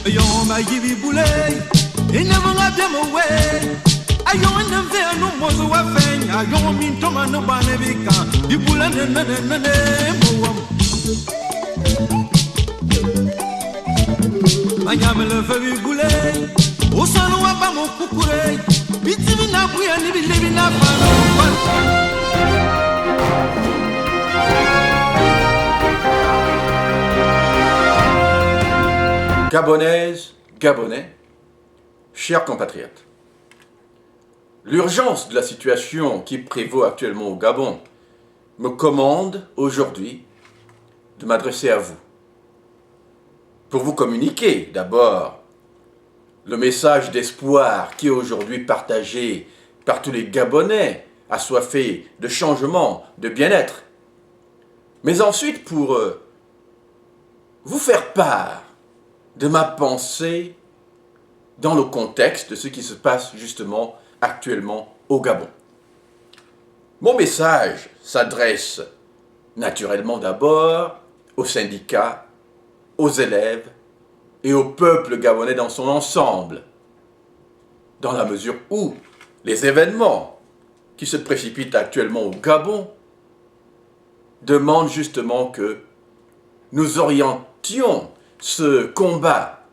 Yo ma yibi bule, ina mga demo we. Ayo ina ve anu mozo wa fenya, ayo min toma no banebika. Ibula ne mo. Manyame le febi bule, usanu wa ba mo kukure. Bitimi na buya ni bilebi na fano. Gabonaises, Gabonais, chers compatriotes, l'urgence de la situation qui prévaut actuellement au Gabon me commande aujourd'hui de m'adresser à vous. Pour vous communiquer d'abord le message d'espoir qui est aujourd'hui partagé par tous les Gabonais assoiffés de changement, de bien-être, mais ensuite pour vous faire part de ma pensée dans le contexte de ce qui se passe justement actuellement au Gabon. Mon message s'adresse naturellement d'abord aux syndicats, aux élèves et au peuple gabonais dans son ensemble, dans la mesure où les événements qui se précipitent actuellement au Gabon demandent justement que nous orientions ce combat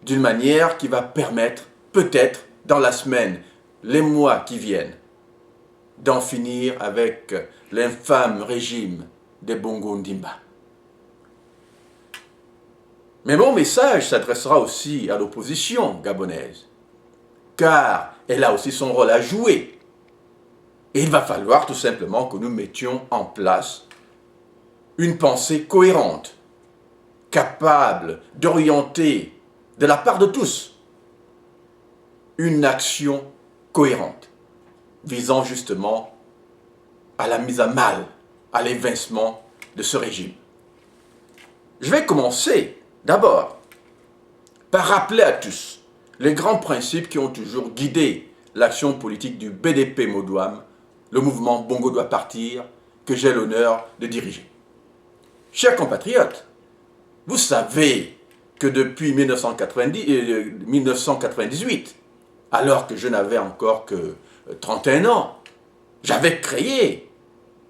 d'une manière qui va permettre, peut-être dans la semaine, les mois qui viennent, d'en finir avec l'infâme régime des Bongo Ndimba. Mais mon message s'adressera aussi à l'opposition gabonaise, car elle a aussi son rôle à jouer. Et il va falloir tout simplement que nous mettions en place une pensée cohérente, capable d'orienter de la part de tous une action cohérente visant justement à la mise à mal, à l'évincement de ce régime. Je vais commencer d'abord par rappeler à tous les grands principes qui ont toujours guidé l'action politique du BDP Modouam, le mouvement Bongo doit partir, que j'ai l'honneur de diriger. Chers compatriotes, vous savez que depuis 1998, alors que je n'avais encore que 31 ans, j'avais créé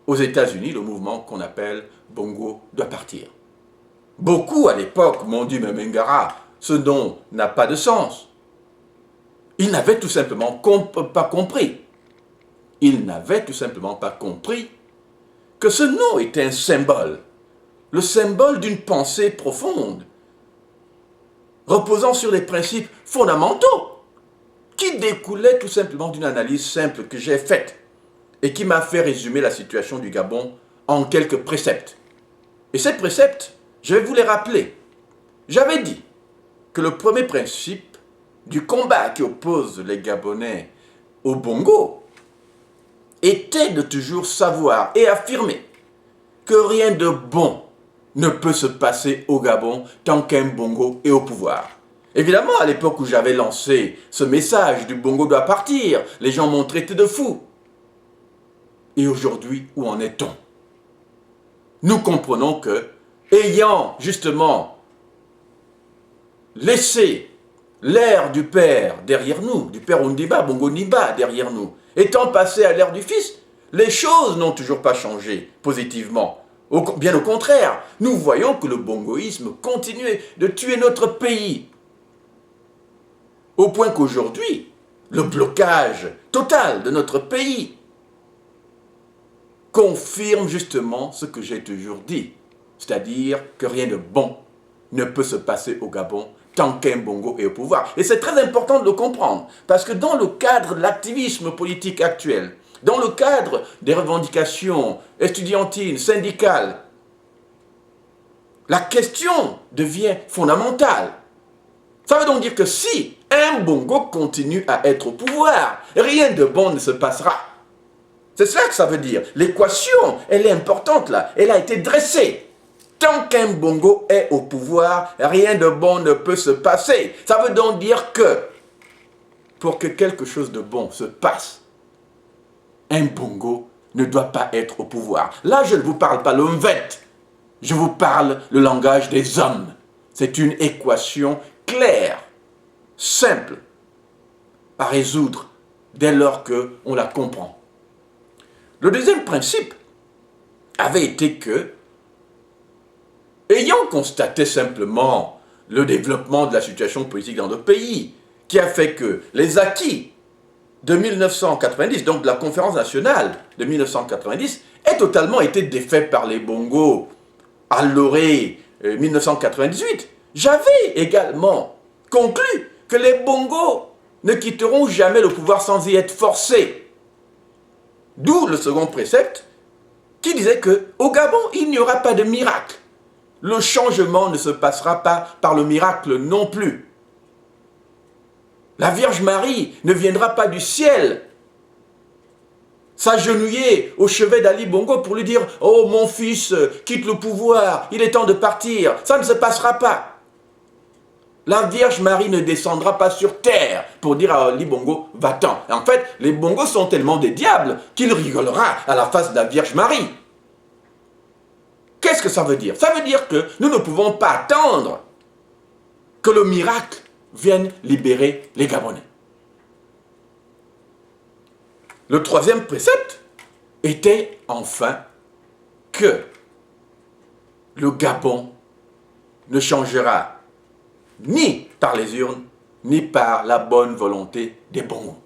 aux États-Unis le mouvement qu'on appelle Bongo doit partir. Beaucoup à l'époque m'ont dit, mais Mengara, ce nom n'a pas de sens. Ils n'avaient tout simplement pas compris. Ils n'avaient tout simplement pas compris que ce nom était un symbole, le symbole d'une pensée profonde, reposant sur des principes fondamentaux, qui découlaient tout simplement d'une analyse simple que j'ai faite et qui m'a fait résumer la situation du Gabon en quelques préceptes. Et ces préceptes, je vais vous les rappeler. J'avais dit que le premier principe du combat qui oppose les Gabonais au Bongo était de toujours savoir et affirmer que rien de bon ne peut se passer au Gabon tant qu'un Bongo est au pouvoir. Évidemment, à l'époque où j'avais lancé ce message du Bongo doit partir, les gens m'ont traité de fou. Et aujourd'hui, où en est-on? Nous comprenons que, ayant justement laissé l'ère du père derrière nous, du père Ondimba, Bongo Ndimba derrière nous, étant passé à l'ère du fils, les choses n'ont toujours pas changé positivement. Bien au contraire, nous voyons que le bongoïsme continue de tuer notre pays. Au point qu'aujourd'hui, le blocage total de notre pays confirme justement ce que j'ai toujours dit, c'est-à-dire que rien de bon ne peut se passer au Gabon tant qu'un Bongo est au pouvoir. Et c'est très important de le comprendre, parce que dans le cadre de l'activisme politique actuel, dans le cadre des revendications estudiantines, syndicales, la question devient fondamentale. Ça veut donc dire que si un Bongo continue à être au pouvoir, rien de bon ne se passera. C'est cela que ça veut dire. L'équation, elle est importante là, elle a été dressée. Tant qu'un Bongo est au pouvoir, rien de bon ne peut se passer. Ça veut donc dire que, pour que quelque chose de bon se passe, un Bongo ne doit pas être au pouvoir. Là, je ne vous parle pas le Mvet, je vous parle le langage des hommes. C'est une équation claire, simple, à résoudre dès lors qu'on la comprend. Le deuxième principe avait été que, ayant constaté simplement le développement de la situation politique dans notre pays, qui a fait que les acquis de 1990, donc de la conférence nationale de 1990, aient totalement été défaits par les Bongo à l'orée 1998. J'avais également conclu que les Bongo ne quitteront jamais le pouvoir sans y être forcés. D'où le second précepte qui disait qu'au Gabon, il n'y aura pas de miracle. Le changement ne se passera pas par le miracle non plus. La Vierge Marie ne viendra pas du ciel s'agenouiller au chevet d'Ali Bongo pour lui dire « Oh mon fils, quitte le pouvoir, il est temps de partir ». Ça ne se passera pas. La Vierge Marie ne descendra pas sur terre pour dire à Ali Bongo « Va-t'en ». En fait, les Bongos sont tellement des diables qu'il rigolera à la face de la Vierge Marie. Qu'est-ce que ça veut dire? Ça veut dire que nous ne pouvons pas attendre que le miracle vienne libérer les Gabonais. Le troisième précepte était enfin que le Gabon ne changera ni par les urnes, ni par la bonne volonté des Bongo.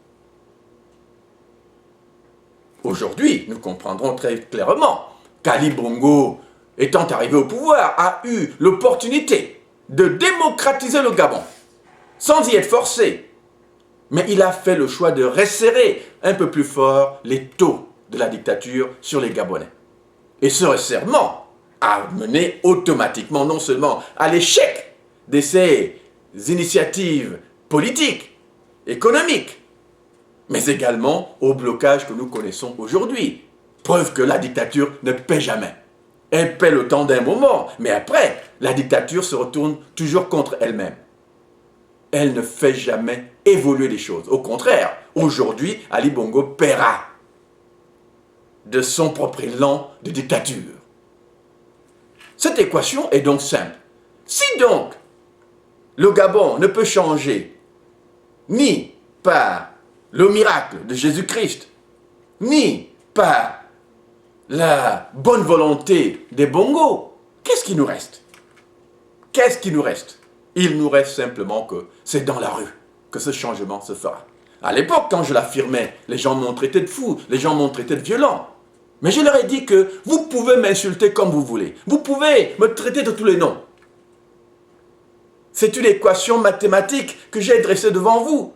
Aujourd'hui, nous comprendrons très clairement qu'Ali Bongo, étant arrivé au pouvoir, a eu l'opportunité de démocratiser le Gabon, sans y être forcé. Mais il a fait le choix de resserrer un peu plus fort les taux de la dictature sur les Gabonais. Et ce resserrement a mené automatiquement non seulement à l'échec de ces initiatives politiques, économiques, mais également au blocage que nous connaissons aujourd'hui. Preuve que la dictature ne paie jamais. Elle paie le temps d'un moment, mais après, la dictature se retourne toujours contre elle-même. Elle ne fait jamais évoluer les choses. Au contraire, aujourd'hui, Ali Bongo paiera de son propre élan de dictature. Cette équation est donc simple. Si donc le Gabon ne peut changer ni par le miracle de Jésus-Christ, ni par la bonne volonté des Bongo, qu'est-ce qui nous reste? Qu'est-ce qui nous reste? Il nous reste simplement que c'est dans la rue que ce changement se fera. À l'époque, quand je l'affirmais, les gens m'ont traité de fou, les gens m'ont traité de violent. Mais je leur ai dit que vous pouvez m'insulter comme vous voulez. Vous pouvez me traiter de tous les noms. C'est une équation mathématique que j'ai dressée devant vous.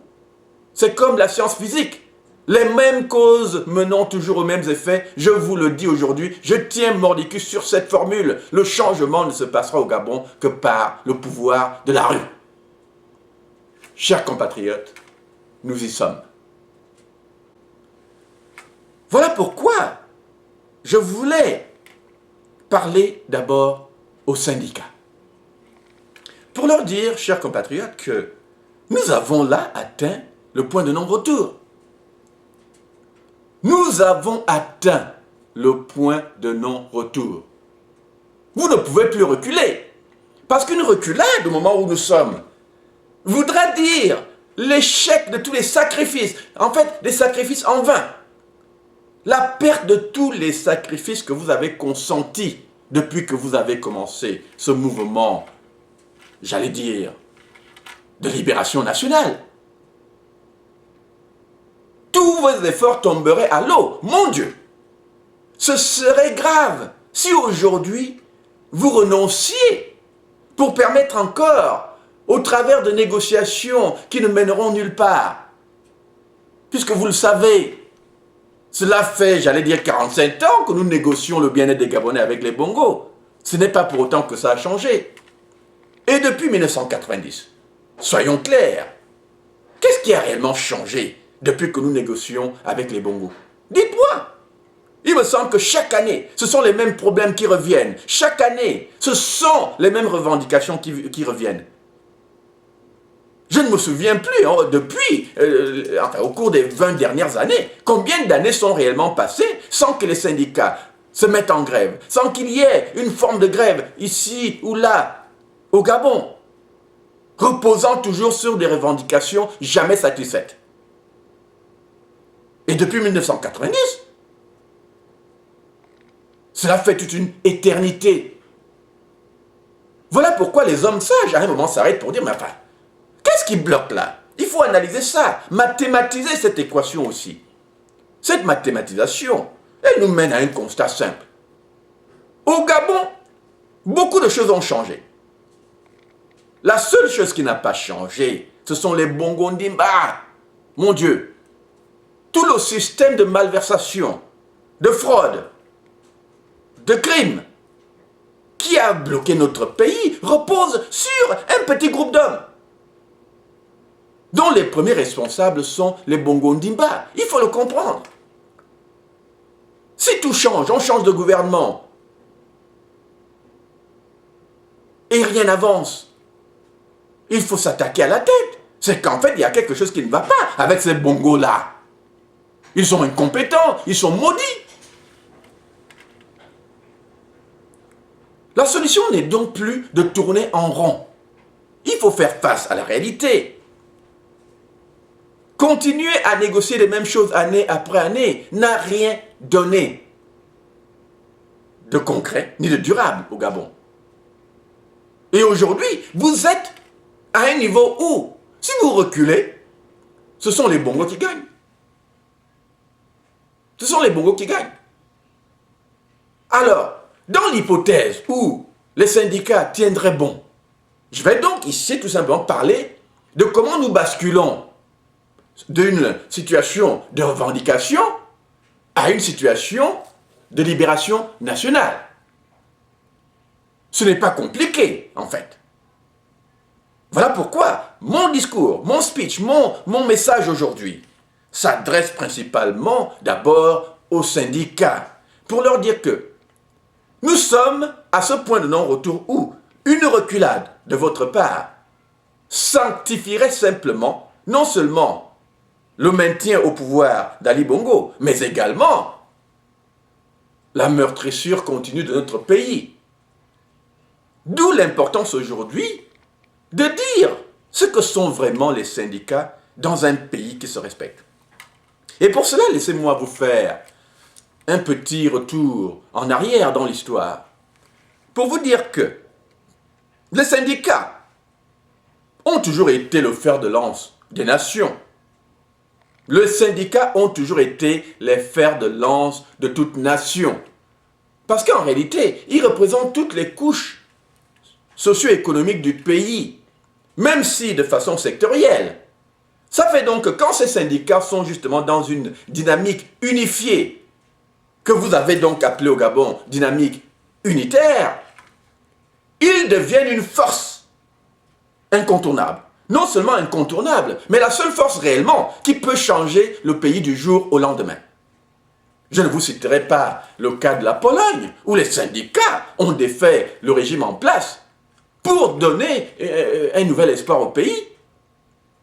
C'est comme la science physique. Les mêmes causes menant toujours aux mêmes effets. Je vous le dis aujourd'hui, je tiens mordicus sur cette formule. Le changement ne se passera au Gabon que par le pouvoir de la rue. Chers compatriotes, nous y sommes. Voilà pourquoi je voulais parler d'abord aux syndicats. Pour leur dire, chers compatriotes, que nous avons là atteint le point de non-retour. Nous avons atteint le point de non-retour. Vous ne pouvez plus reculer. Parce qu'une reculade, au moment où nous sommes, voudra dire l'échec de tous les sacrifices. En fait, des sacrifices en vain. La perte de tous les sacrifices que vous avez consentis depuis que vous avez commencé ce mouvement, j'allais dire, de libération nationale. Tous vos efforts tomberaient à l'eau. Mon Dieu, ce serait grave si aujourd'hui vous renonciez pour permettre encore, au travers de négociations qui ne mèneront nulle part, puisque vous le savez, cela fait, j'allais dire, 45 ans que nous négocions le bien-être des Gabonais avec les Bongo. Ce n'est pas pour autant que ça a changé. Et depuis 1990, soyons clairs, qu'est-ce qui a réellement changé depuis que nous négocions avec les Bongo? Dites-moi. Il me semble que chaque année, ce sont les mêmes problèmes qui reviennent. Chaque année, ce sont les mêmes revendications qui reviennent. Je ne me souviens plus, depuis, au cours des 20 dernières années, combien d'années sont réellement passées sans que les syndicats se mettent en grève, sans qu'il y ait une forme de grève ici ou là. au Gabon, reposant toujours sur des revendications jamais satisfaites. Et depuis 1990, cela fait toute une éternité. Voilà pourquoi les hommes sages, à un moment, s'arrêtent pour dire, mais enfin, qu'est-ce qui bloque là? Il faut analyser ça, mathématiser cette équation aussi. Cette mathématisation, elle nous mène à un constat simple. Au Gabon, beaucoup de choses ont changé. La seule chose qui n'a pas changé, ce sont les Bongo Ndimba. Mon Dieu, tout le système de malversation, de fraude, de crime qui a bloqué notre pays repose sur un petit groupe d'hommes dont les premiers responsables sont les Bongo Ndimba. Il faut le comprendre. Si tout change, on change de gouvernement et rien n'avance, il faut s'attaquer à la tête. C'est qu'en fait, il y a quelque chose qui ne va pas avec ces Bongos-là. Ils sont incompétents, ils sont maudits. La solution n'est donc plus de tourner en rond. Il faut faire face à la réalité. Continuer à négocier les mêmes choses année après année n'a rien donné de concret ni de durable au Gabon. Et aujourd'hui, vous êtes à un niveau où, si vous reculez, ce sont les Bongos qui gagnent. Ce sont les Bongos qui gagnent. Alors, dans l'hypothèse où les syndicats tiendraient bon, je vais donc ici tout simplement parler de comment nous basculons d'une situation de revendication à une situation de libération nationale. Ce n'est pas compliqué, en fait. Voilà pourquoi mon discours, mon speech, mon message aujourd'hui s'adresse principalement d'abord aux syndicats pour leur dire que nous sommes à ce point de non-retour où une reculade de votre part sanctifierait simplement non seulement le maintien au pouvoir d'Ali Bongo, mais également la meurtrissure continue de notre pays. D'où l'importance aujourd'hui de dire ce que sont vraiment les syndicats dans un pays qui se respecte. Et pour cela, laissez-moi vous faire un petit retour en arrière dans l'histoire pour vous dire que les syndicats ont toujours été le fer de lance des nations. Les syndicats ont toujours été les fers de lance de toute nation. Parce qu'en réalité, ils représentent toutes les couches socio-économiques du pays, même si de façon sectorielle. Ça fait donc que quand ces syndicats sont justement dans une dynamique unifiée, que vous avez donc appelée au Gabon dynamique unitaire, ils deviennent une force incontournable. Non seulement incontournable, mais la seule force réellement qui peut changer le pays du jour au lendemain. Je ne vous citerai pas le cas de la Pologne, où les syndicats ont défait le régime en place pour donner un nouvel espoir au pays.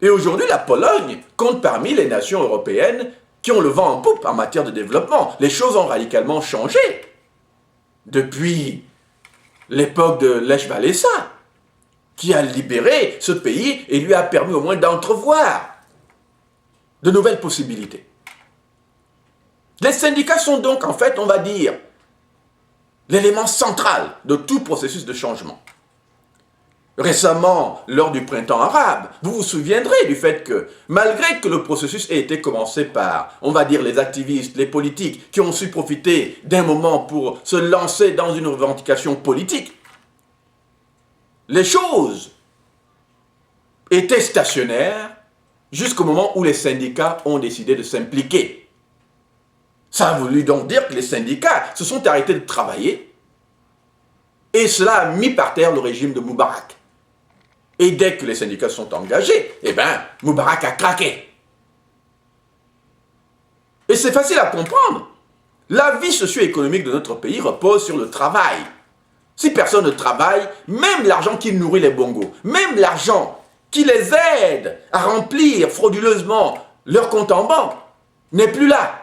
Et aujourd'hui, la Pologne compte parmi les nations européennes qui ont le vent en poupe en matière de développement. Les choses ont radicalement changé depuis l'époque de Lech Walesa, qui a libéré ce pays et lui a permis au moins d'entrevoir de nouvelles possibilités. Les syndicats sont donc, en fait, on va dire, l'élément central de tout processus de changement. Récemment, lors du printemps arabe, vous vous souviendrez du fait que, malgré que le processus ait été commencé par, on va dire, les activistes, les politiques, qui ont su profiter d'un moment pour se lancer dans une revendication politique, les choses étaient stationnaires jusqu'au moment où les syndicats ont décidé de s'impliquer. Ça a voulu donc dire que les syndicats se sont arrêtés de travailler et cela a mis par terre le régime de Moubarak. Et dès que les syndicats sont engagés, eh bien, Moubarak a craqué. Et c'est facile à comprendre. La vie socio-économique de notre pays repose sur le travail. Si personne ne travaille, même l'argent qui nourrit les Bongos, même l'argent qui les aide à remplir frauduleusement leur compte en banque, n'est plus là.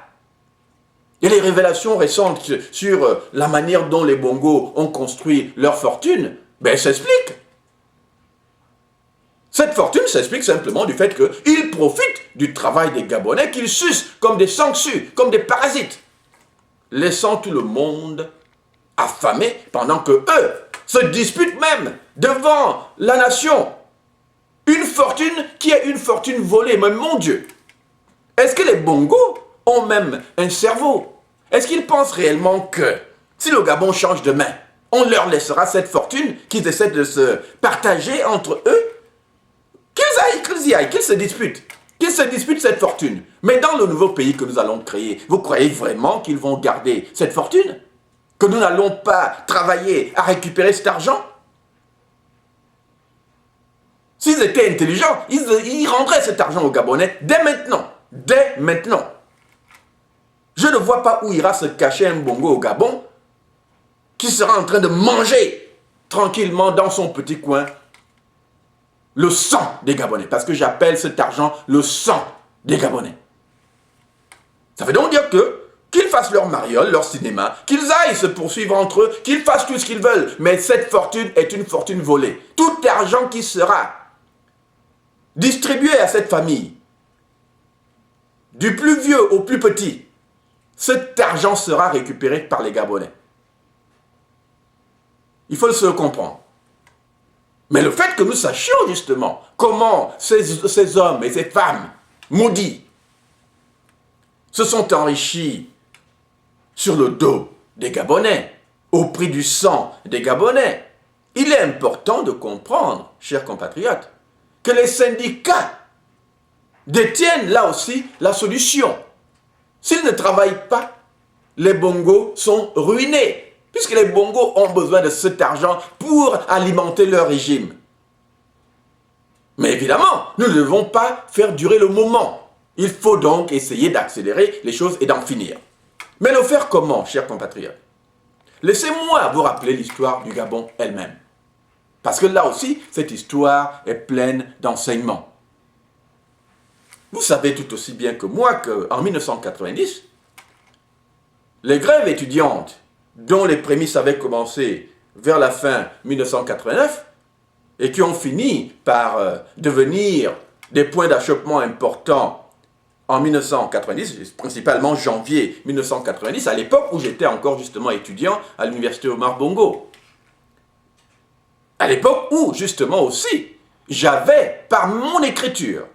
Et les révélations récentes sur la manière dont les Bongos ont construit leur fortune, ben s'expliquent. Cette fortune s'explique simplement du fait qu'ils profitent du travail des Gabonais, qu'ils sucent comme des sangsues, comme des parasites, laissant tout le monde affamé pendant que eux se disputent même devant la nation. Une fortune qui est une fortune volée. Mais mon Dieu, est-ce que les Bongos ont même un cerveau? Est-ce qu'ils pensent réellement que si le Gabon change de main, on leur laissera cette fortune qu'ils essaient de se partager entre eux? Qu'ils y aillent, qu'ils se disputent cette fortune. Mais dans le nouveau pays que nous allons créer, vous croyez vraiment qu'ils vont garder cette fortune? Que nous n'allons pas travailler à récupérer cet argent? S'ils étaient intelligents, ils rendraient cet argent aux Gabonais dès maintenant. Dès maintenant. Je ne vois pas où ira se cacher un Bongo au Gabon qui sera en train de manger tranquillement dans son petit coin le sang des Gabonais. Parce que j'appelle cet argent le sang des Gabonais. Ça veut donc dire qu'ils fassent leur mariole, leur cinéma, qu'ils aillent se poursuivre entre eux, qu'ils fassent tout ce qu'ils veulent. Mais cette fortune est une fortune volée. Tout argent qui sera distribué à cette famille, du plus vieux au plus petit, cet argent sera récupéré par les Gabonais. Il faut se comprendre. Mais le fait que nous sachions justement comment ces hommes et ces femmes maudits se sont enrichis sur le dos des Gabonais, au prix du sang des Gabonais, il est important de comprendre, chers compatriotes, que les syndicats détiennent là aussi la solution. S'ils ne travaillent pas, les Bongos sont ruinés. Puisque les Bongos ont besoin de cet argent pour alimenter leur régime. Mais évidemment, nous ne devons pas faire durer le moment. Il faut donc essayer d'accélérer les choses et d'en finir. Mais le faire comment, chers compatriotes? Laissez-moi vous rappeler l'histoire du Gabon elle-même. Parce que là aussi, cette histoire est pleine d'enseignements. Vous savez tout aussi bien que moi qu'en 1990, les grèves étudiantes dont les prémices avaient commencé vers la fin 1989 et qui ont fini par devenir des points d'achoppement importants en 1990, principalement janvier 1990, à l'époque où j'étais encore justement étudiant à l'université Omar Bongo. À l'époque où justement aussi j'avais, par mon écriture,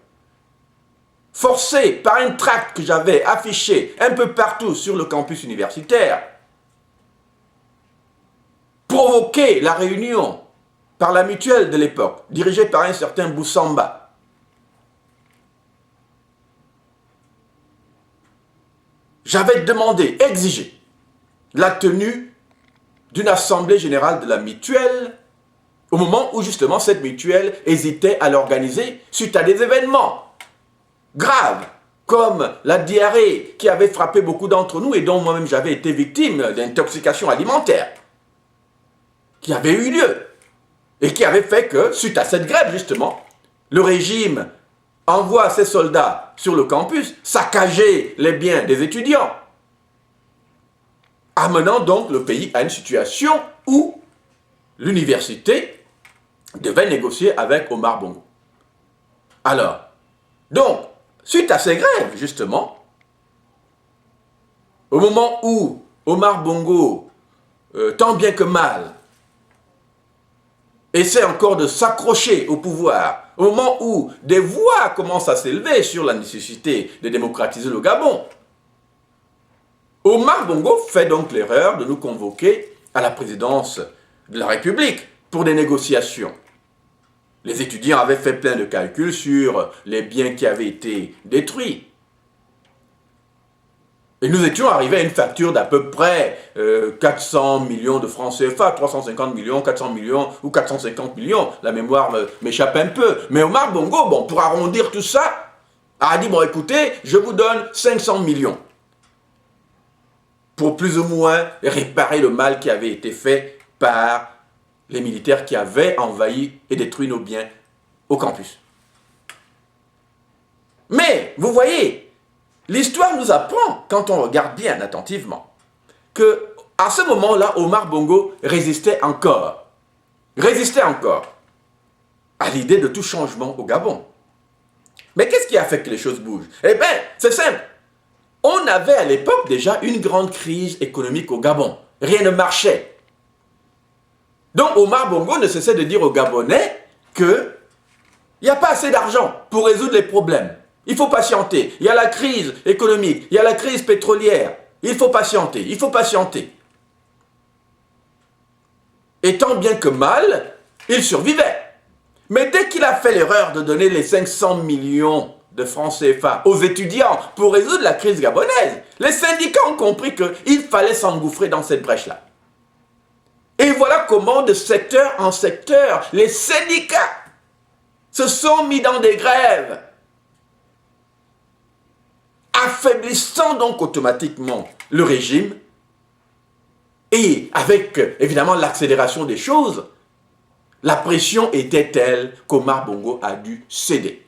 forcé par un tract que j'avais affiché un peu partout sur le campus universitaire, provoqué la réunion par la mutuelle de l'époque, dirigée par un certain Boussamba. J'avais demandé, exigé, la tenue d'une assemblée générale de la mutuelle au moment où justement cette mutuelle hésitait à l'organiser suite à des événements graves comme la diarrhée qui avait frappé beaucoup d'entre nous et dont moi-même j'avais été victime d'intoxication alimentaire qui avait eu lieu et qui avait fait que, suite à cette grève justement, le régime envoie ses soldats sur le campus saccager les biens des étudiants, amenant donc le pays à une situation où l'université devait négocier avec Omar Bongo. Alors, donc, suite à ces grèves justement, au moment où Omar Bongo, tant bien que mal, essaie encore de s'accrocher au pouvoir, au moment où des voix commencent à s'élever sur la nécessité de démocratiser le Gabon, Omar Bongo fait donc l'erreur de nous convoquer à la présidence de la République pour des négociations. Les étudiants avaient fait plein de calculs sur les biens qui avaient été détruits. Et nous étions arrivés à une facture d'à peu près 400 millions de francs CFA, 350 millions, 400 millions ou 450 millions. La mémoire m'échappe un peu. Mais Omar Bongo, bon, pour arrondir tout ça, a dit, bon écoutez, je vous donne 500 millions. Pour plus ou moins réparer le mal qui avait été fait par les militaires qui avaient envahi et détruit nos biens au campus. Mais, vous voyez, l'histoire nous apprend, quand on regarde bien attentivement, que à ce moment-là, Omar Bongo résistait encore. Résistait encore. à l'idée de tout changement au Gabon. Mais qu'est-ce qui a fait que les choses bougent? Eh bien, c'est simple. On avait à l'époque déjà une grande crise économique au Gabon. Rien ne marchait. Donc Omar Bongo ne cessait de dire aux Gabonais qu'il n'y a pas assez d'argent pour résoudre les problèmes. Il faut patienter. Il y a la crise économique, il y a la crise pétrolière. Il faut patienter, il faut patienter. Et tant bien que mal, il survivait. Mais dès qu'il a fait l'erreur de donner les 500 millions de francs CFA aux étudiants pour résoudre la crise gabonaise, les syndicats ont compris qu'il fallait s'engouffrer dans cette brèche-là. Et voilà comment, de secteur en secteur, les syndicats se sont mis dans des grèves, affaiblissant donc automatiquement le régime. Et avec, évidemment, l'accélération des choses, la pression était telle qu'Omar Bongo a dû céder.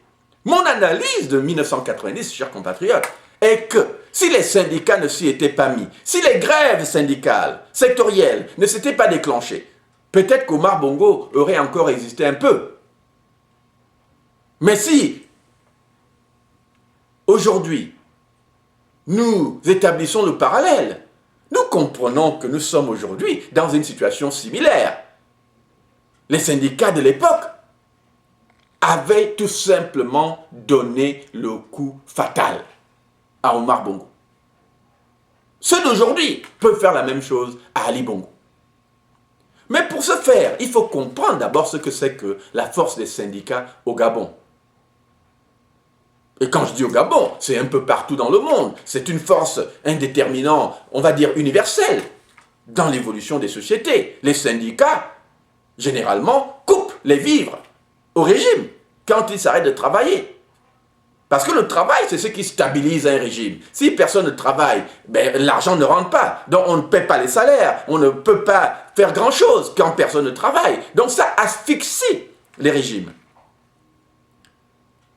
Mon analyse de 1990, chers compatriotes, est que si les syndicats ne s'y étaient pas mis, si les grèves syndicales, sectorielles, ne s'étaient pas déclenchées, peut-être qu'Omar Bongo aurait encore existé un peu. Mais si, aujourd'hui, nous établissons le parallèle, nous comprenons que nous sommes aujourd'hui dans une situation similaire. Les syndicats de l'époque avaient tout simplement donné le coup fatal à Omar Bongo. Ceux d'aujourd'hui peuvent faire la même chose à Ali Bongo. Mais pour ce faire, il faut comprendre d'abord ce que c'est que la force des syndicats au Gabon. Et quand je dis au Gabon, c'est un peu partout dans le monde. C'est une force, un déterminant, on va dire universel, dans l'évolution des sociétés. Les syndicats, généralement, coupent les vivres au régime quand il s'arrête de travailler. Parce que le travail, c'est ce qui stabilise un régime. Si personne ne travaille, ben, l'argent ne rentre pas. Donc on ne paie pas les salaires. On ne peut pas faire grand-chose quand personne ne travaille. Donc ça asphyxie les régimes.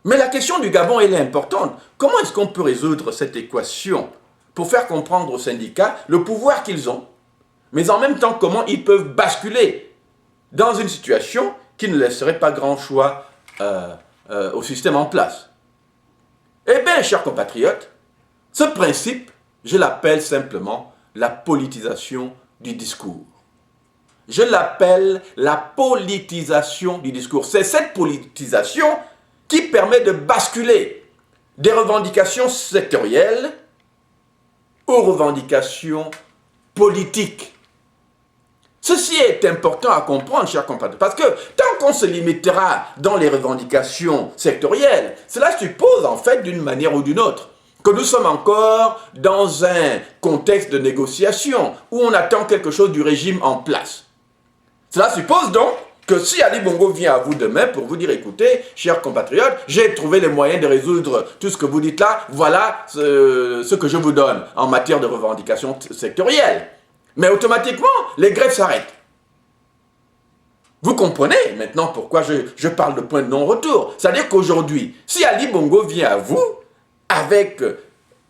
Mais la question du Gabon, elle est importante. Comment est-ce qu'on peut résoudre cette équation pour faire comprendre aux syndicats le pouvoir qu'ils ont, mais en même temps comment ils peuvent basculer dans une situation qui ne laisserait pas grand choix au système en place? Eh bien, chers compatriotes, ce principe, je l'appelle simplement la politisation du discours. Je l'appelle la politisation du discours. C'est cette politisation qui permet de basculer des revendications sectorielles aux revendications politiques. Ceci est important à comprendre, chers compatriotes, parce que tant qu'on se limitera dans les revendications sectorielles, cela suppose en fait d'une manière ou d'une autre que nous sommes encore dans un contexte de négociation où on attend quelque chose du régime en place. Cela suppose donc que si Ali Bongo vient à vous demain pour vous dire, écoutez, chers compatriotes, j'ai trouvé les moyens de résoudre tout ce que vous dites là, voilà ce que je vous donne en matière de revendications sectorielles. Mais automatiquement, les grèves s'arrêtent. Vous comprenez maintenant pourquoi je parle de point de non-retour. C'est-à-dire qu'aujourd'hui, si Ali Bongo vient à vous avec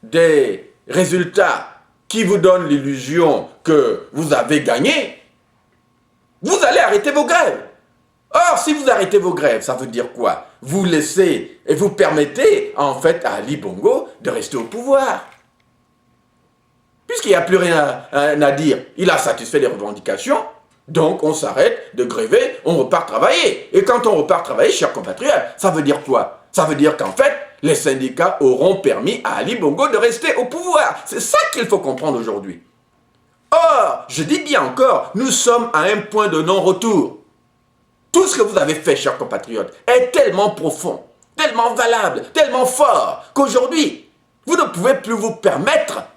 des résultats qui vous donnent l'illusion que vous avez gagné, vous allez arrêter vos grèves. Or, si vous arrêtez vos grèves, ça veut dire quoi? Vous laissez et vous permettez en fait à Ali Bongo de rester au pouvoir. Puisqu'il n'y a plus rien à dire, il a satisfait les revendications, donc on s'arrête de gréver, on repart travailler. Et quand on repart travailler, chers compatriotes, ça veut dire quoi? Ça veut dire qu'en fait, les syndicats auront permis à Ali Bongo de rester au pouvoir. C'est ça qu'il faut comprendre aujourd'hui. Or, je dis bien encore, nous sommes à un point de non-retour. Tout ce que vous avez fait, chers compatriotes, est tellement profond, tellement valable, tellement fort, qu'aujourd'hui, vous ne pouvez plus vous permettre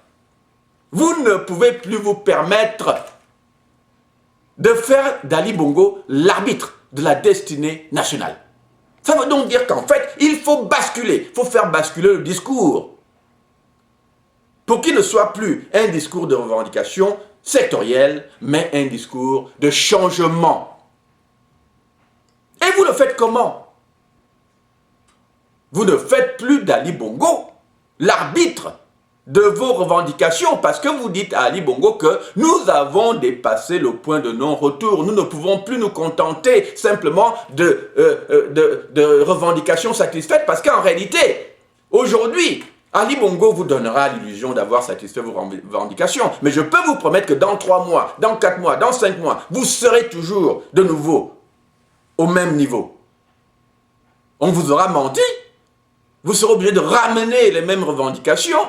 de faire d'Ali Bongo l'arbitre de la destinée nationale. Ça veut donc dire qu'en fait, il faut basculer, il faut faire basculer le discours pour qu'il ne soit plus un discours de revendication sectorielle, mais un discours de changement. Et vous le faites comment? Vous ne faites plus d'Ali Bongo l'arbitre de vos revendications, parce que vous dites à Ali Bongo que nous avons dépassé le point de non-retour. Nous ne pouvons plus nous contenter simplement de revendications satisfaites, parce qu'en réalité, aujourd'hui, Ali Bongo vous donnera l'illusion d'avoir satisfait vos revendications. Mais je peux vous promettre que dans 3 mois, dans 4 mois, dans 5 mois, vous serez toujours de nouveau au même niveau. On vous aura menti. Vous serez obligé de ramener les mêmes revendications.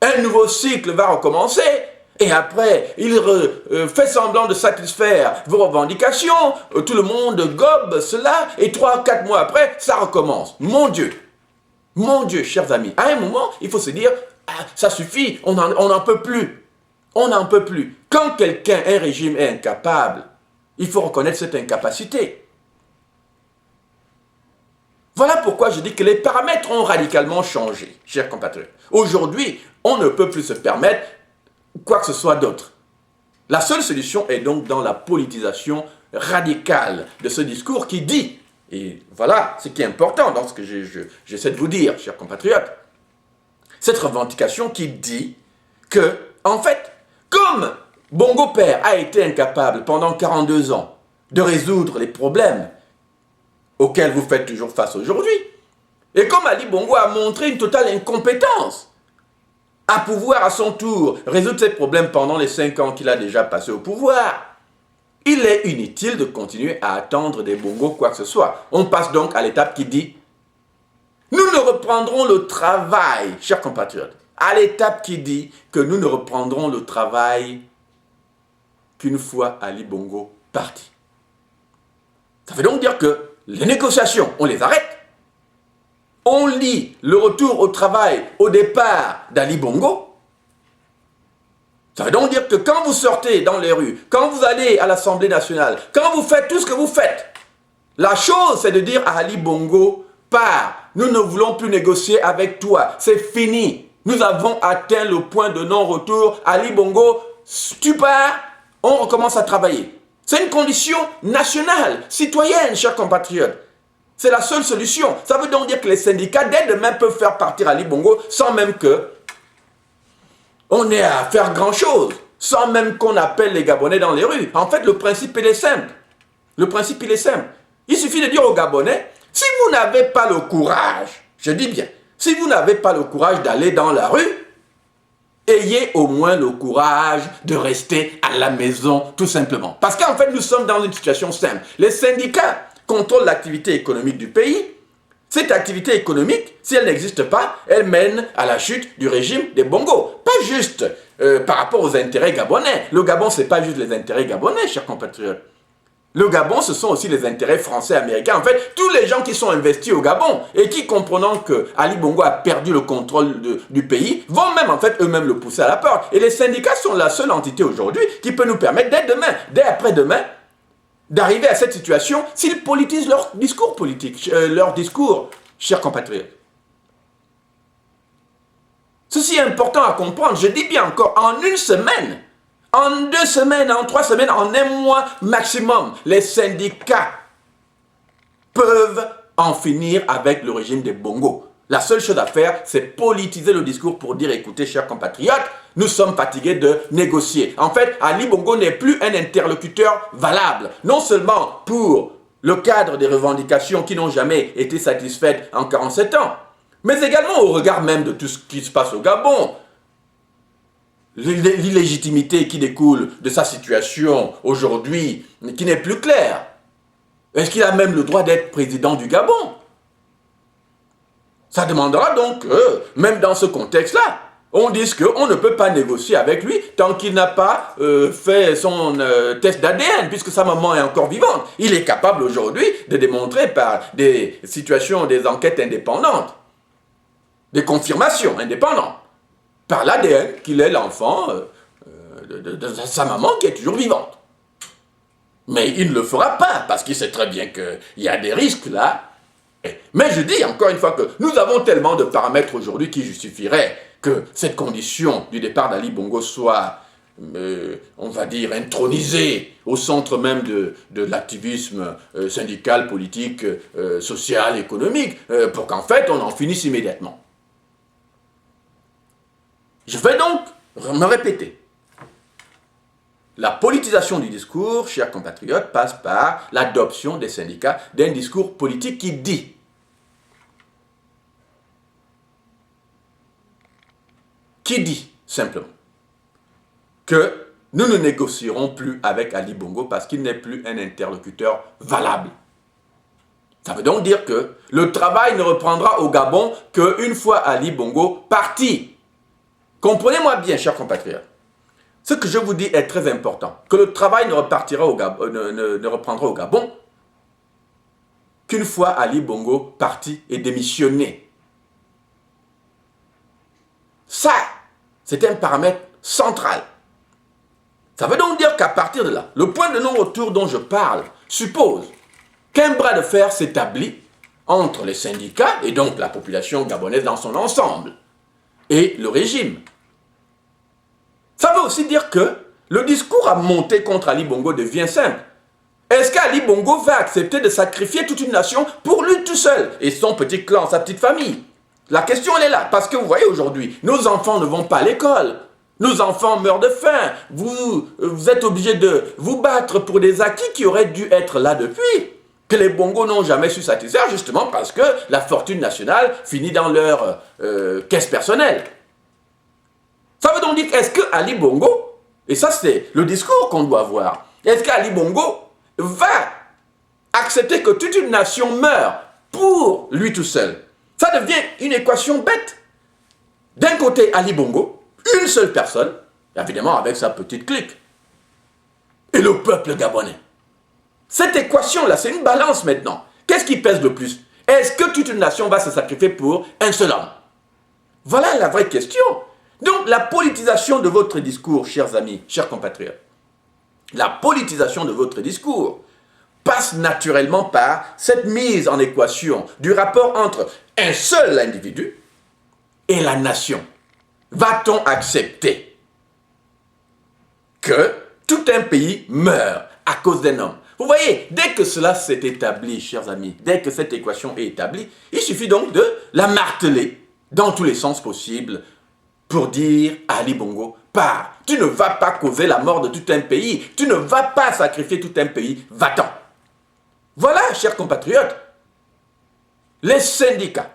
Un nouveau cycle va recommencer. Et après, il fait semblant de satisfaire vos revendications. Tout le monde gobe cela. Et 3 ou 4 mois après, ça recommence. Mon Dieu, chers amis. À un moment, il faut se dire, ah, ça suffit, on n'en peut plus. On n'en peut plus. Quand quelqu'un, un régime est incapable, il faut reconnaître cette incapacité. Voilà pourquoi je dis que les paramètres ont radicalement changé, chers compatriotes. Aujourd'hui, on ne peut plus se permettre quoi que ce soit d'autre. La seule solution est donc dans la politisation radicale de ce discours qui dit, et voilà ce qui est important dans ce que j'essaie de vous dire, chers compatriotes, cette revendication qui dit que, en fait, comme Bongo Père a été incapable pendant 42 ans de résoudre les problèmes auxquels vous faites toujours face aujourd'hui. Et comme Ali Bongo a montré une totale incompétence à pouvoir à son tour résoudre ces problèmes pendant les 5 ans qu'il a déjà passé au pouvoir, il est inutile de continuer à attendre des Bongo quoi que ce soit. On passe donc à l'étape qui dit « Nous ne reprendrons le travail, chers compatriotes », à l'étape qui dit que nous ne reprendrons le travail qu'une fois Ali Bongo parti. Ça veut donc dire que les négociations, on les arrête. On lie le retour au travail au départ d'Ali Bongo. Ça veut donc dire que quand vous sortez dans les rues, quand vous allez à l'Assemblée nationale, quand vous faites tout ce que vous faites, la chose c'est de dire à Ali Bongo, pars, nous ne voulons plus négocier avec toi, c'est fini. Nous avons atteint le point de non-retour. Ali Bongo, tu pars, on recommence à travailler. C'est une condition nationale, citoyenne, chers compatriotes. C'est la seule solution. Ça veut donc dire que les syndicats, dès demain, peuvent faire partir Ali Bongo sans même que on ait à faire grand-chose, sans même qu'on appelle les Gabonais dans les rues. En fait, le principe, il est simple. Le principe, il est simple. Il suffit de dire aux Gabonais, si vous n'avez pas le courage, je dis bien, si vous n'avez pas le courage d'aller dans la rue, ayez au moins le courage de rester à la maison, tout simplement. Parce qu'en fait, nous sommes dans une situation simple. Les syndicats contrôlent l'activité économique du pays. Cette activité économique, si elle n'existe pas, elle mène à la chute du régime des Bongo. Pas juste par rapport aux intérêts gabonais. Le Gabon, ce n'est pas juste les intérêts gabonais, chers compatriotes. Le Gabon, ce sont aussi les intérêts français, américains. En fait, tous les gens qui sont investis au Gabon et qui, comprenant que Ali Bongo a perdu le contrôle du pays, vont même, en fait, eux-mêmes le pousser à la porte. Et les syndicats sont la seule entité aujourd'hui qui peut nous permettre, dès demain, dès après-demain, d'arriver à cette situation s'ils politisent leur discours politique, leur discours, chers compatriotes. Ceci est important à comprendre. Je dis bien encore, en une semaine, en 2 semaines, en 3 semaines, en 1 mois maximum, les syndicats peuvent en finir avec le régime des Bongo. La seule chose à faire, c'est politiser le discours pour dire, écoutez, chers compatriotes, nous sommes fatigués de négocier. En fait, Ali Bongo n'est plus un interlocuteur valable, non seulement pour le cadre des revendications qui n'ont jamais été satisfaites en 47 ans, mais également au regard même de tout ce qui se passe au Gabon. L'illégitimité qui découle de sa situation aujourd'hui, qui n'est plus claire. Est-ce qu'il a même le droit d'être président du Gabon? Ça demandera donc que, même dans ce contexte-là, on dise qu'on ne peut pas négocier avec lui tant qu'il n'a pas fait son test d'ADN, puisque sa maman est encore vivante. Il est capable aujourd'hui de démontrer par des situations, des enquêtes indépendantes, des confirmations indépendantes, par l'ADN qu'il est l'enfant de sa maman qui est toujours vivante. Mais il ne le fera pas, parce qu'il sait très bien qu'il y a des risques là. Mais je dis encore une fois que nous avons tellement de paramètres aujourd'hui qui justifieraient que cette condition du départ d'Ali Bongo soit, on va dire, intronisée au centre même de l'activisme syndical, politique, social, économique, pour qu'en fait on en finisse immédiatement. Je vais donc me répéter. La politisation du discours, chers compatriotes, passe par l'adoption des syndicats d'un discours politique qui dit simplement que nous ne négocierons plus avec Ali Bongo parce qu'il n'est plus un interlocuteur valable. Ça veut donc dire que le travail ne reprendra au Gabon qu'une fois Ali Bongo parti. Comprenez-moi bien, chers compatriotes. Ce que je vous dis est très important. Que le travail ne reprendra au Gabon qu'une fois Ali Bongo parti et démissionné. Ça, c'est un paramètre central. Ça veut donc dire qu'à partir de là, le point de non-retour dont je parle suppose qu'un bras de fer s'établit entre les syndicats et donc la population gabonaise dans son ensemble et le régime. Ça veut aussi dire que le discours à monter contre Ali Bongo devient simple. Est-ce qu'Ali Bongo va accepter de sacrifier toute une nation pour lui tout seul et son petit clan, sa petite famille? La question elle est là, parce que vous voyez aujourd'hui, nos enfants ne vont pas à l'école. Nos enfants meurent de faim. Vous êtes obligés de vous battre pour des acquis qui auraient dû être là depuis. Que les Bongos n'ont jamais su satisfaire, justement parce que la fortune nationale finit dans leur caisse personnelle. Ça veut donc dire qu'est-ce que Ali Bongo, et ça c'est le discours qu'on doit avoir, est-ce qu'Ali Bongo va accepter que toute une nation meure pour lui tout seul? Ça devient une équation bête. D'un côté, Ali Bongo, une seule personne, évidemment avec sa petite clique, et le peuple gabonais. Cette équation-là, c'est une balance maintenant. Qu'est-ce qui pèse le plus? Est-ce que toute une nation va se sacrifier pour un seul homme? Voilà la vraie question. Donc, la politisation de votre discours, chers amis, chers compatriotes, la politisation de votre discours passe naturellement par cette mise en équation du rapport entre un seul individu et la nation. Va-t-on accepter que tout un pays meure à cause d'un homme? Vous voyez, dès que cela s'est établi, chers amis, dès que cette équation est établie, il suffit donc de la marteler dans tous les sens possibles pour dire à Ali Bongo, pars, tu ne vas pas causer la mort de tout un pays, tu ne vas pas sacrifier tout un pays, va-t'en. Voilà, chers compatriotes, les syndicats,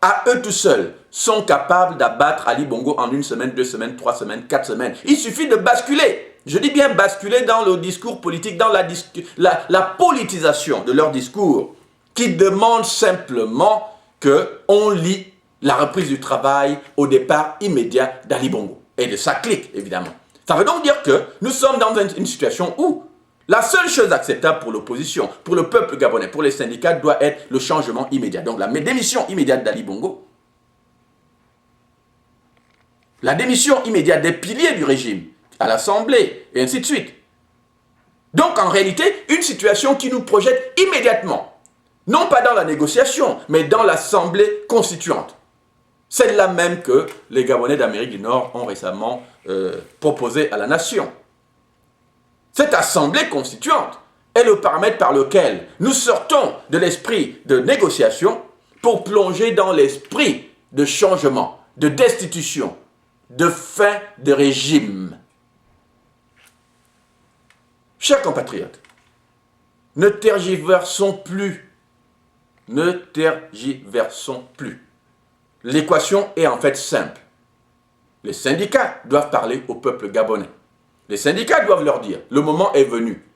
à eux tout seuls, sont capables d'abattre Ali Bongo en 1 semaine, 2 semaines, 3 semaines, 4 semaines. Il suffit de basculer. Je dis bien basculer dans le discours politique, dans la politisation de leur discours, qui demande simplement qu'on lie la reprise du travail au départ immédiat d'Ali Bongo et de sa clique, évidemment. Ça veut donc dire que nous sommes dans une situation où la seule chose acceptable pour l'opposition, pour le peuple gabonais, pour les syndicats, doit être le changement immédiat. Donc la démission immédiate d'Ali Bongo, la démission immédiate des piliers du régime, à l'Assemblée, et ainsi de suite. Donc en réalité, une situation qui nous projette immédiatement, non pas dans la négociation, mais dans l'Assemblée constituante. Celle-là même que les Gabonais d'Amérique du Nord ont récemment proposée à la nation. Cette Assemblée constituante est le paramètre par lequel nous sortons de l'esprit de négociation pour plonger dans l'esprit de changement, de destitution, de fin de régime. Chers compatriotes, ne tergiversons plus. Ne tergiversons plus. L'équation est en fait simple. Les syndicats doivent parler au peuple gabonais. Les syndicats doivent leur dire, le moment est venu.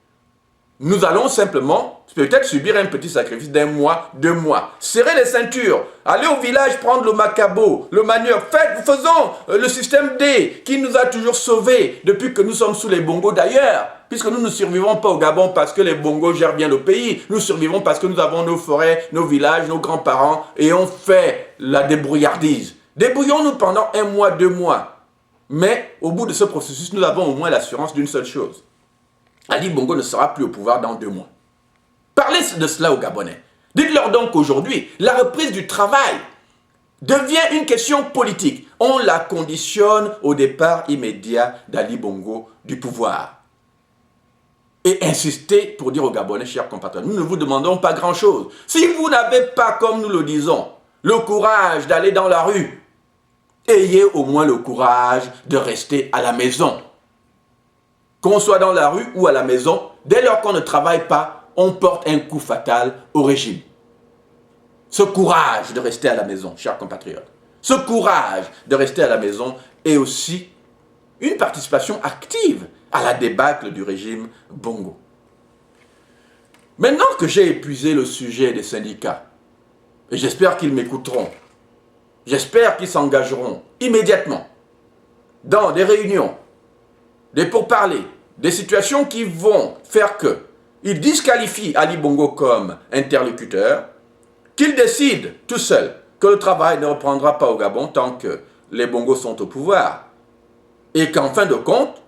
Nous allons simplement peut-être subir un petit sacrifice d'1 mois, 2 mois. Serrer les ceintures, aller au village prendre le macabo, le manure. Faisons le système D qui nous a toujours sauvés depuis que nous sommes sous les Bongos d'ailleurs. Puisque nous ne survivons pas au Gabon parce que les Bongos gèrent bien le pays. Nous survivons parce que nous avons nos forêts, nos villages, nos grands-parents et on fait la débrouillardise. Débrouillons-nous pendant 1 mois, 2 mois. Mais au bout de ce processus, nous avons au moins l'assurance d'une seule chose. Ali Bongo ne sera plus au pouvoir dans 2 mois. Parlez de cela aux Gabonais. Dites-leur donc qu'aujourd'hui, la reprise du travail devient une question politique. On la conditionne au départ immédiat d'Ali Bongo du pouvoir. Et insistez pour dire aux Gabonais, chers compatriotes, nous ne vous demandons pas grand-chose. Si vous n'avez pas, comme nous le disons, le courage d'aller dans la rue ayez au moins le courage de rester à la maison. Qu'on soit dans la rue ou à la maison, dès lors qu'on ne travaille pas, on porte un coup fatal au régime. Ce courage de rester à la maison, chers compatriotes, ce courage de rester à la maison est aussi une participation active à la débâcle du régime Bongo. Maintenant que j'ai épuisé le sujet des syndicats, et j'espère qu'ils m'écouteront, j'espère qu'ils s'engageront immédiatement dans des réunions, des pourparlers, des situations qui vont faire qu'ils disqualifient Ali Bongo comme interlocuteur, qu'ils décident tout seuls que le travail ne reprendra pas au Gabon tant que les Bongos sont au pouvoir, et qu'en fin de compte,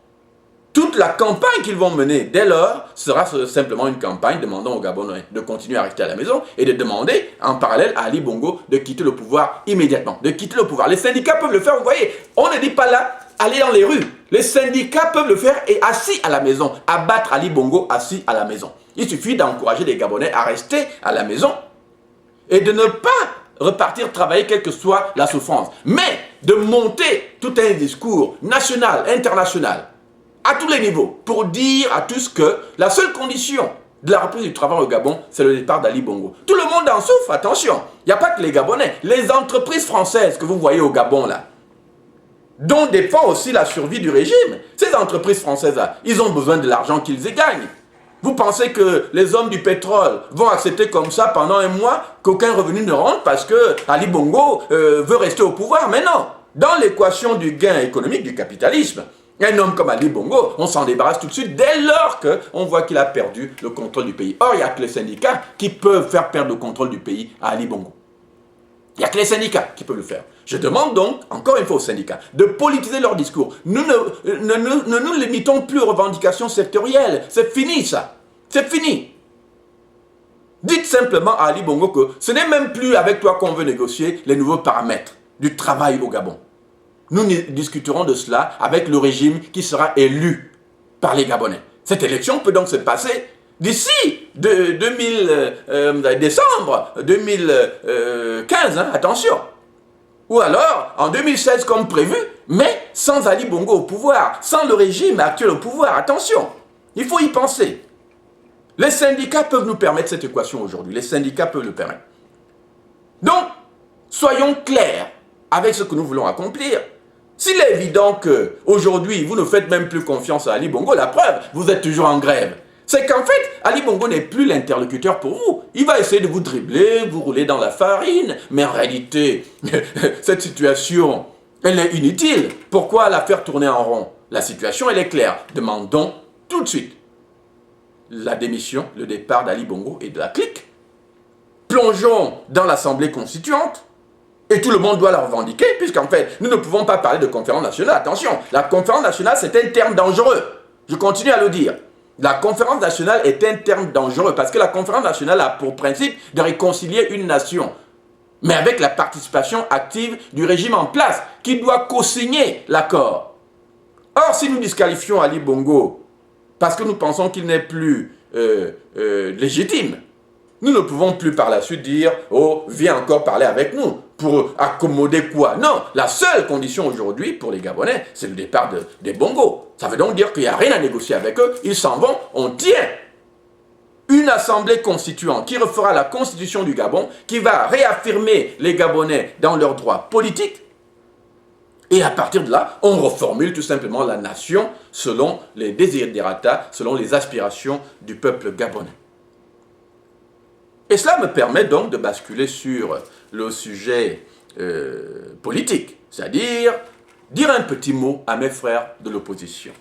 toute la campagne qu'ils vont mener dès lors sera simplement une campagne demandant aux Gabonais de continuer à rester à la maison et de demander en parallèle à Ali Bongo de quitter le pouvoir immédiatement, de quitter le pouvoir. Les syndicats peuvent le faire, vous voyez, on ne dit pas là, aller dans les rues. Les syndicats peuvent le faire et assis à la maison, abattre Ali Bongo assis à la maison. Il suffit d'encourager les Gabonais à rester à la maison et de ne pas repartir travailler quelle que soit la souffrance, mais de monter tout un discours national, international, à tous les niveaux, pour dire à tous que la seule condition de la reprise du travail au Gabon, c'est le départ d'Ali Bongo. Tout le monde en souffre, attention. Il n'y a pas que les Gabonais. Les entreprises françaises que vous voyez au Gabon, là, dont dépend aussi la survie du régime, ces entreprises françaises-là, ils ont besoin de l'argent qu'ils y gagnent. Vous pensez que les hommes du pétrole vont accepter comme ça pendant un mois qu'aucun revenu ne rentre parce que Ali Bongo veut rester au pouvoir? Mais non. Dans l'équation du gain économique, du capitalisme, un homme comme Ali Bongo, on s'en débarrasse tout de suite dès lors qu'on voit qu'il a perdu le contrôle du pays. Or, il n'y a que les syndicats qui peuvent faire perdre le contrôle du pays à Ali Bongo. Il n'y a que les syndicats qui peuvent le faire. Je demande donc, encore une fois aux syndicats, de politiser leur discours. Nous ne nous limitons plus aux revendications sectorielles. C'est fini ça. C'est fini. Dites simplement à Ali Bongo que ce n'est même plus avec toi qu'on veut négocier les nouveaux paramètres du travail au Gabon. Nous discuterons de cela avec le régime qui sera élu par les Gabonais. Cette élection peut donc se passer d'ici décembre 2015, hein, attention. Ou alors en 2016 comme prévu, mais sans Ali Bongo au pouvoir, sans le régime actuel au pouvoir, attention. Il faut y penser. Les syndicats peuvent nous permettre cette équation aujourd'hui. Les syndicats peuvent le permettre. Donc, soyons clairs avec ce que nous voulons accomplir. S'il est évident qu'aujourd'hui, vous ne faites même plus confiance à Ali Bongo, la preuve, vous êtes toujours en grève. C'est qu'en fait, Ali Bongo n'est plus l'interlocuteur pour vous. Il va essayer de vous dribbler, vous rouler dans la farine. Mais en réalité, cette situation, elle est inutile. Pourquoi la faire tourner en rond? La situation, elle est claire. Demandons tout de suite la démission, le départ d'Ali Bongo et de la clique. Plongeons dans l'Assemblée constituante. Et tout le monde doit la revendiquer, puisqu'en fait, nous ne pouvons pas parler de conférence nationale. Attention, la conférence nationale, c'est un terme dangereux. Je continue à le dire. La conférence nationale est un terme dangereux, parce que la conférence nationale a pour principe de réconcilier une nation, mais avec la participation active du régime en place, qui doit co-signer l'accord. Or, si nous disqualifions Ali Bongo, parce que nous pensons qu'il n'est plus légitime, nous ne pouvons plus par la suite dire « Oh, viens encore parler avec nous » pour accommoder quoi? Non, la seule condition aujourd'hui pour les Gabonais, c'est le départ des Bongos. Ça veut donc dire qu'il n'y a rien à négocier avec eux, ils s'en vont, on tient une assemblée constituante qui refera la constitution du Gabon, qui va réaffirmer les Gabonais dans leurs droits politiques, et à partir de là, on reformule tout simplement la nation selon les desiderata, selon les aspirations du peuple gabonais. Et cela me permet donc de basculer sur le sujet politique, c'est-à-dire dire un petit mot à mes frères de l'opposition.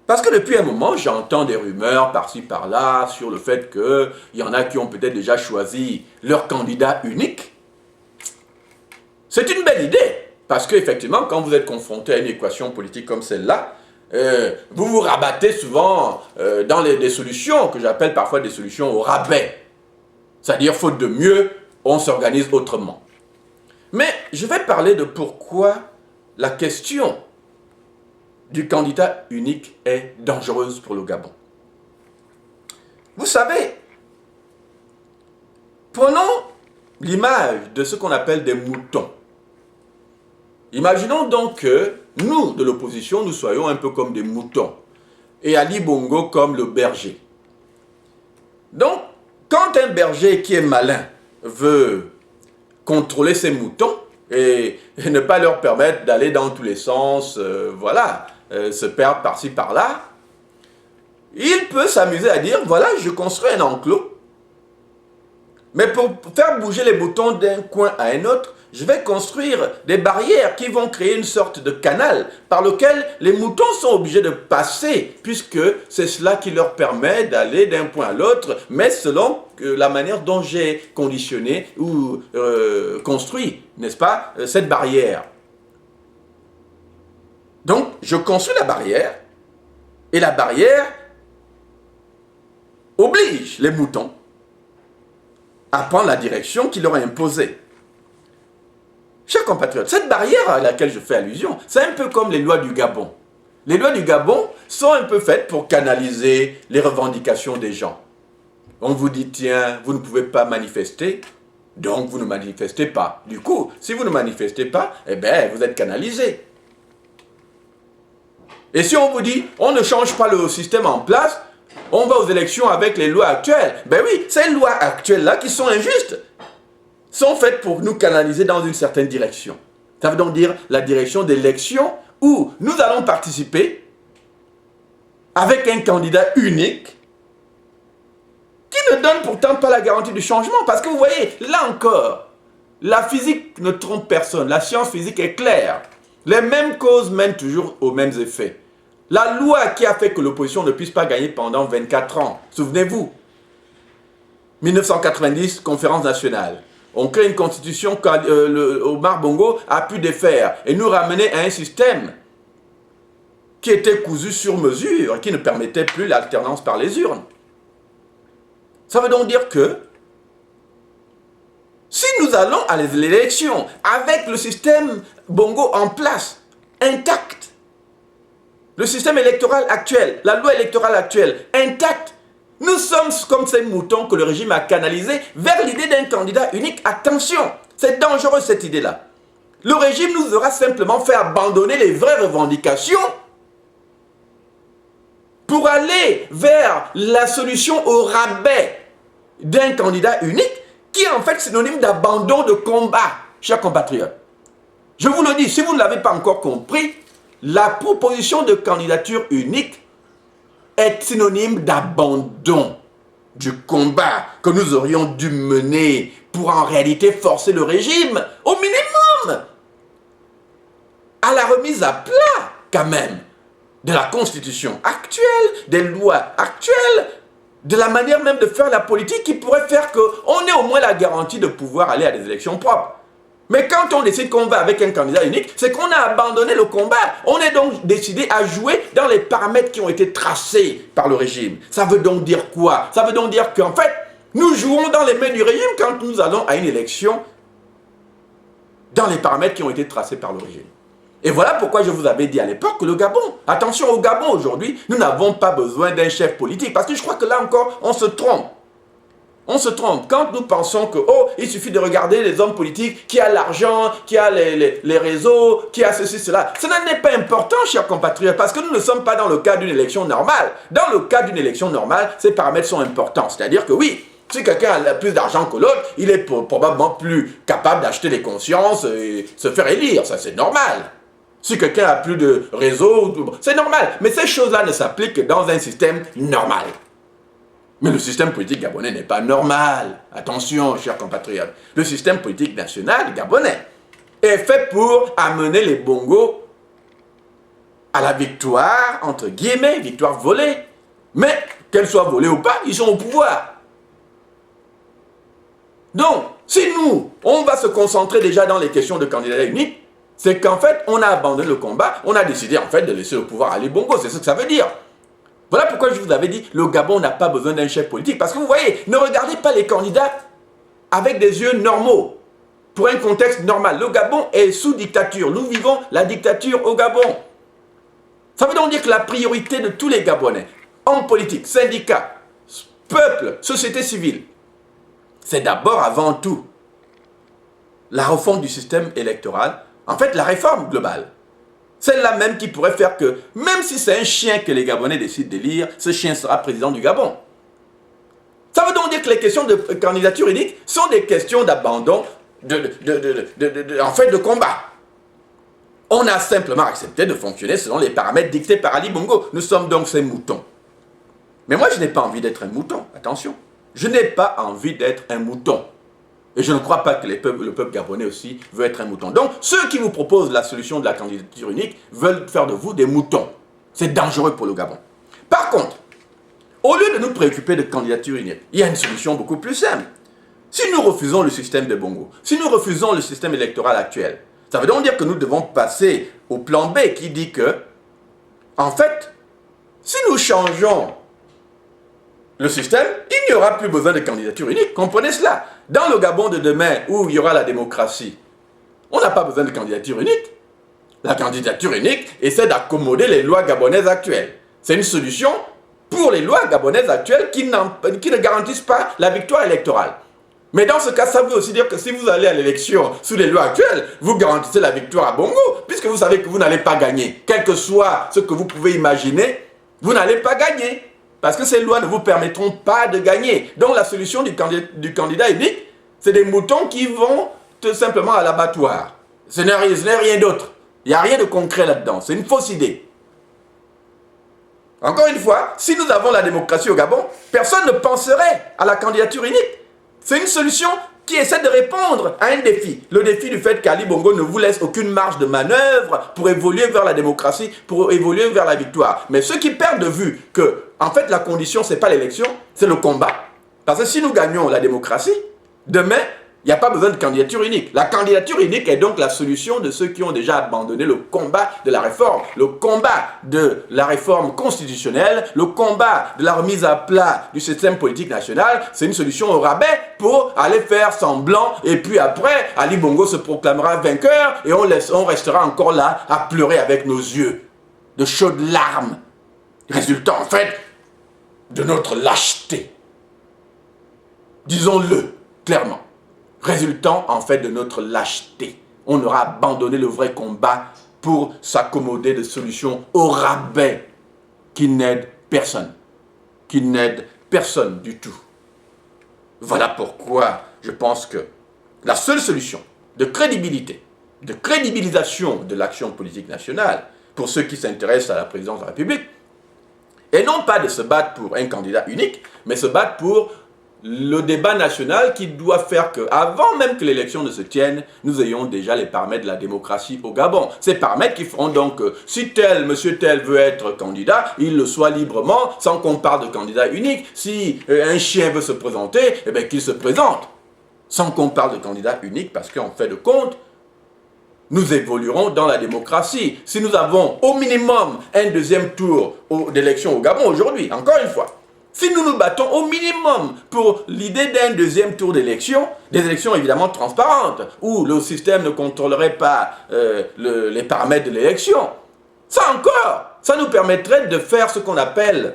Parce que depuis un moment, j'entends des rumeurs par-ci par-là sur le fait qu'il y en a qui ont peut-être déjà choisi leur candidat unique. C'est une belle idée, parce qu'effectivement, quand vous êtes confronté à une équation politique comme celle-là, vous vous rabattez souvent dans des solutions que j'appelle parfois des solutions au rabais. C'est-à-dire, faute de mieux, on s'organise autrement. Mais je vais parler de pourquoi la question du candidat unique est dangereuse pour le Gabon. Vous savez, prenons l'image de ce qu'on appelle des moutons. Imaginons donc que nous, de l'opposition, nous soyons un peu comme des moutons et Ali Bongo comme le berger. Donc, quand un berger qui est malin veut contrôler ses moutons et ne pas leur permettre d'aller dans tous les sens, se perdre par-ci, par-là, il peut s'amuser à dire, voilà, je construis un enclos, mais pour faire bouger les moutons d'un coin à un autre, je vais construire des barrières qui vont créer une sorte de canal par lequel les moutons sont obligés de passer, puisque c'est cela qui leur permet d'aller d'un point à l'autre, mais selon la manière dont j'ai conditionné ou construit, n'est-ce pas, cette barrière. Donc, je construis la barrière, et la barrière oblige les moutons à prendre la direction qu'il leur a imposée. Chers compatriotes, cette barrière à laquelle je fais allusion, c'est un peu comme les lois du Gabon. Les lois du Gabon sont un peu faites pour canaliser les revendications des gens. On vous dit, tiens, vous ne pouvez pas manifester, donc vous ne manifestez pas. Du coup, si vous ne manifestez pas, eh bien, vous êtes canalisé. Et si on vous dit, on ne change pas le système en place, on va aux élections avec les lois actuelles. Ben oui, ces lois actuelles-là qui sont injustes, sont faites pour nous canaliser dans une certaine direction. Ça veut donc dire la direction d'élection où nous allons participer avec un candidat unique qui ne donne pourtant pas la garantie du changement. Parce que vous voyez, là encore, la physique ne trompe personne. La science physique est claire. Les mêmes causes mènent toujours aux mêmes effets. La loi qui a fait que l'opposition ne puisse pas gagner pendant 24 ans, souvenez-vous, 1990, conférence nationale. On crée une constitution qu'Omar Bongo a pu défaire et nous ramener à un système qui était cousu sur mesure, qui ne permettait plus l'alternance par les urnes. Ça veut donc dire que si nous allons à l'élection avec le système Bongo en place, intact, le système électoral actuel, la loi électorale actuelle, intacte, nous sommes comme ces moutons que le régime a canalisés vers l'idée d'un candidat unique. Attention, c'est dangereux cette idée-là. Le régime nous aura simplement fait abandonner les vraies revendications pour aller vers la solution au rabais d'un candidat unique qui est en fait synonyme d'abandon de combat, chers compatriotes. Je vous le dis, si vous ne l'avez pas encore compris, la proposition de candidature unique est synonyme d'abandon du combat que nous aurions dû mener pour en réalité forcer le régime, au minimum, à la remise à plat, quand même, de la constitution actuelle, des lois actuelles, de la manière même de faire la politique qui pourrait faire qu'on ait au moins la garantie de pouvoir aller à des élections propres. Mais quand on décide qu'on va avec un candidat unique, c'est qu'on a abandonné le combat. On est donc décidé à jouer dans les paramètres qui ont été tracés par le régime. Ça veut donc dire quoi? Ça veut donc dire qu'en fait, nous jouons dans les mains du régime quand nous allons à une élection dans les paramètres qui ont été tracés par le régime. Et voilà pourquoi je vous avais dit à l'époque que le Gabon, attention au Gabon aujourd'hui, nous n'avons pas besoin d'un chef politique. Parce que je crois que là encore, on se trompe. On se trompe quand nous pensons que, oh, il suffit de regarder les hommes politiques qui a l'argent, qui a les réseaux, qui a ceci, cela. Cela n'est pas important, chers compatriotes, parce que nous ne sommes pas dans le cadre d'une élection normale. Dans le cadre d'une élection normale, ces paramètres sont importants. C'est-à-dire que oui, si quelqu'un a plus d'argent que l'autre, il est probablement plus capable d'acheter des consciences et se faire élire. Ça, c'est normal. Si quelqu'un a plus de réseau, c'est normal. Mais ces choses-là ne s'appliquent que dans un système normal. Mais le système politique gabonais n'est pas normal. Attention, chers compatriotes. Le système politique national gabonais est fait pour amener les Bongos à la victoire, entre guillemets, victoire volée. Mais, qu'elle soit volée ou pas, ils sont au pouvoir. Donc, si nous, on va se concentrer déjà dans les questions de candidat unique, c'est qu'en fait, on a abandonné le combat, on a décidé en fait de laisser le pouvoir à Ali Bongo, c'est ce que ça veut dire. Voilà pourquoi je vous avais dit, le Gabon n'a pas besoin d'un chef politique. Parce que vous voyez, ne regardez pas les candidats avec des yeux normaux, pour un contexte normal. Le Gabon est sous dictature. Nous vivons la dictature au Gabon. Ça veut donc dire que la priorité de tous les Gabonais, hommes politiques, syndicats, peuple, société civile, c'est d'abord, avant tout, la refonte du système électoral En fait, la réforme globale. Celle-là même qui pourrait faire que, même si c'est un chien que les Gabonais décident d'élire, ce chien sera président du Gabon. Ça veut donc dire que les questions de candidature unique sont des questions d'abandon, en fait, de combat. On a simplement accepté de fonctionner selon les paramètres dictés par Ali Bongo. Nous sommes donc ces moutons. Mais moi, je n'ai pas envie d'être un mouton, attention. Je n'ai pas envie d'être un mouton. Et je ne crois pas que le peuple gabonais aussi veut être un mouton. Donc, ceux qui vous proposent la solution de la candidature unique veulent faire de vous des moutons. C'est dangereux pour le Gabon. Par contre, au lieu de nous préoccuper de candidature unique, il y a une solution beaucoup plus simple. Si nous refusons le système de Bongo, si nous refusons le système électoral actuel, ça veut donc dire que nous devons passer au plan B qui dit que, en fait, si nous changeons le système, il n'y aura plus besoin de candidature unique. Comprenez cela. Dans le Gabon de demain, où il y aura la démocratie, on n'a pas besoin de candidature unique. La candidature unique essaie d'accommoder les lois gabonaises actuelles. C'est une solution pour les lois gabonaises actuelles qui ne garantissent pas la victoire électorale. Mais dans ce cas, ça veut aussi dire que si vous allez à l'élection sous les lois actuelles, vous garantissez la victoire à Bongo, puisque vous savez que vous n'allez pas gagner. Quel que soit ce que vous pouvez imaginer, vous n'allez pas gagner. Parce que ces lois ne vous permettront pas de gagner. Donc la solution du candidat unique, c'est des moutons qui vont tout simplement à l'abattoir. Ce n'est rien d'autre. Il n'y a rien de concret là-dedans. C'est une fausse idée. Encore une fois, si nous avons la démocratie au Gabon, personne ne penserait à la candidature unique. C'est une solution qui essaie de répondre à un défi. Le défi du fait qu'Ali Bongo ne vous laisse aucune marge de manœuvre pour évoluer vers la démocratie, pour évoluer vers la victoire. Mais ceux qui perdent de vue que, en fait, la condition, ce n'est pas l'élection, c'est le combat. Parce que si nous gagnons la démocratie, demain, il n'y a pas besoin de candidature unique. La candidature unique est donc la solution de ceux qui ont déjà abandonné le combat de la réforme, le combat de la réforme constitutionnelle, le combat de la remise à plat du système politique national. C'est une solution au rabais pour aller faire semblant et puis après, Ali Bongo se proclamera vainqueur et on restera encore là à pleurer avec nos yeux de chaudes larmes, résultant en fait de notre lâcheté. Disons-le clairement. Résultant en fait de notre lâcheté. On aura abandonné le vrai combat pour s'accommoder de solutions au rabais qui n'aident personne. Qui n'aident personne du tout. Voilà pourquoi je pense que la seule solution de crédibilité, de crédibilisation de l'action politique nationale pour ceux qui s'intéressent à la présidence de la République, et non pas de se battre pour un candidat unique, mais se battre pour le débat national qui doit faire que, avant même que l'élection ne se tienne, nous ayons déjà les paramètres de la démocratie au Gabon. Ces paramètres qui feront donc que si tel, monsieur tel veut être candidat, il le soit librement, sans qu'on parle de candidat unique. Si un chien veut se présenter, eh bien qu'il se présente, sans qu'on parle de candidat unique, parce qu'en fait de compte, nous évoluerons dans la démocratie. Si nous avons au minimum un deuxième tour d'élection au Gabon aujourd'hui, encore une fois, si nous nous battons au minimum pour l'idée d'un deuxième tour d'élection, des élections évidemment transparentes, où le système ne contrôlerait pas les paramètres de l'élection, ça encore, ça nous permettrait de faire ce qu'on appelle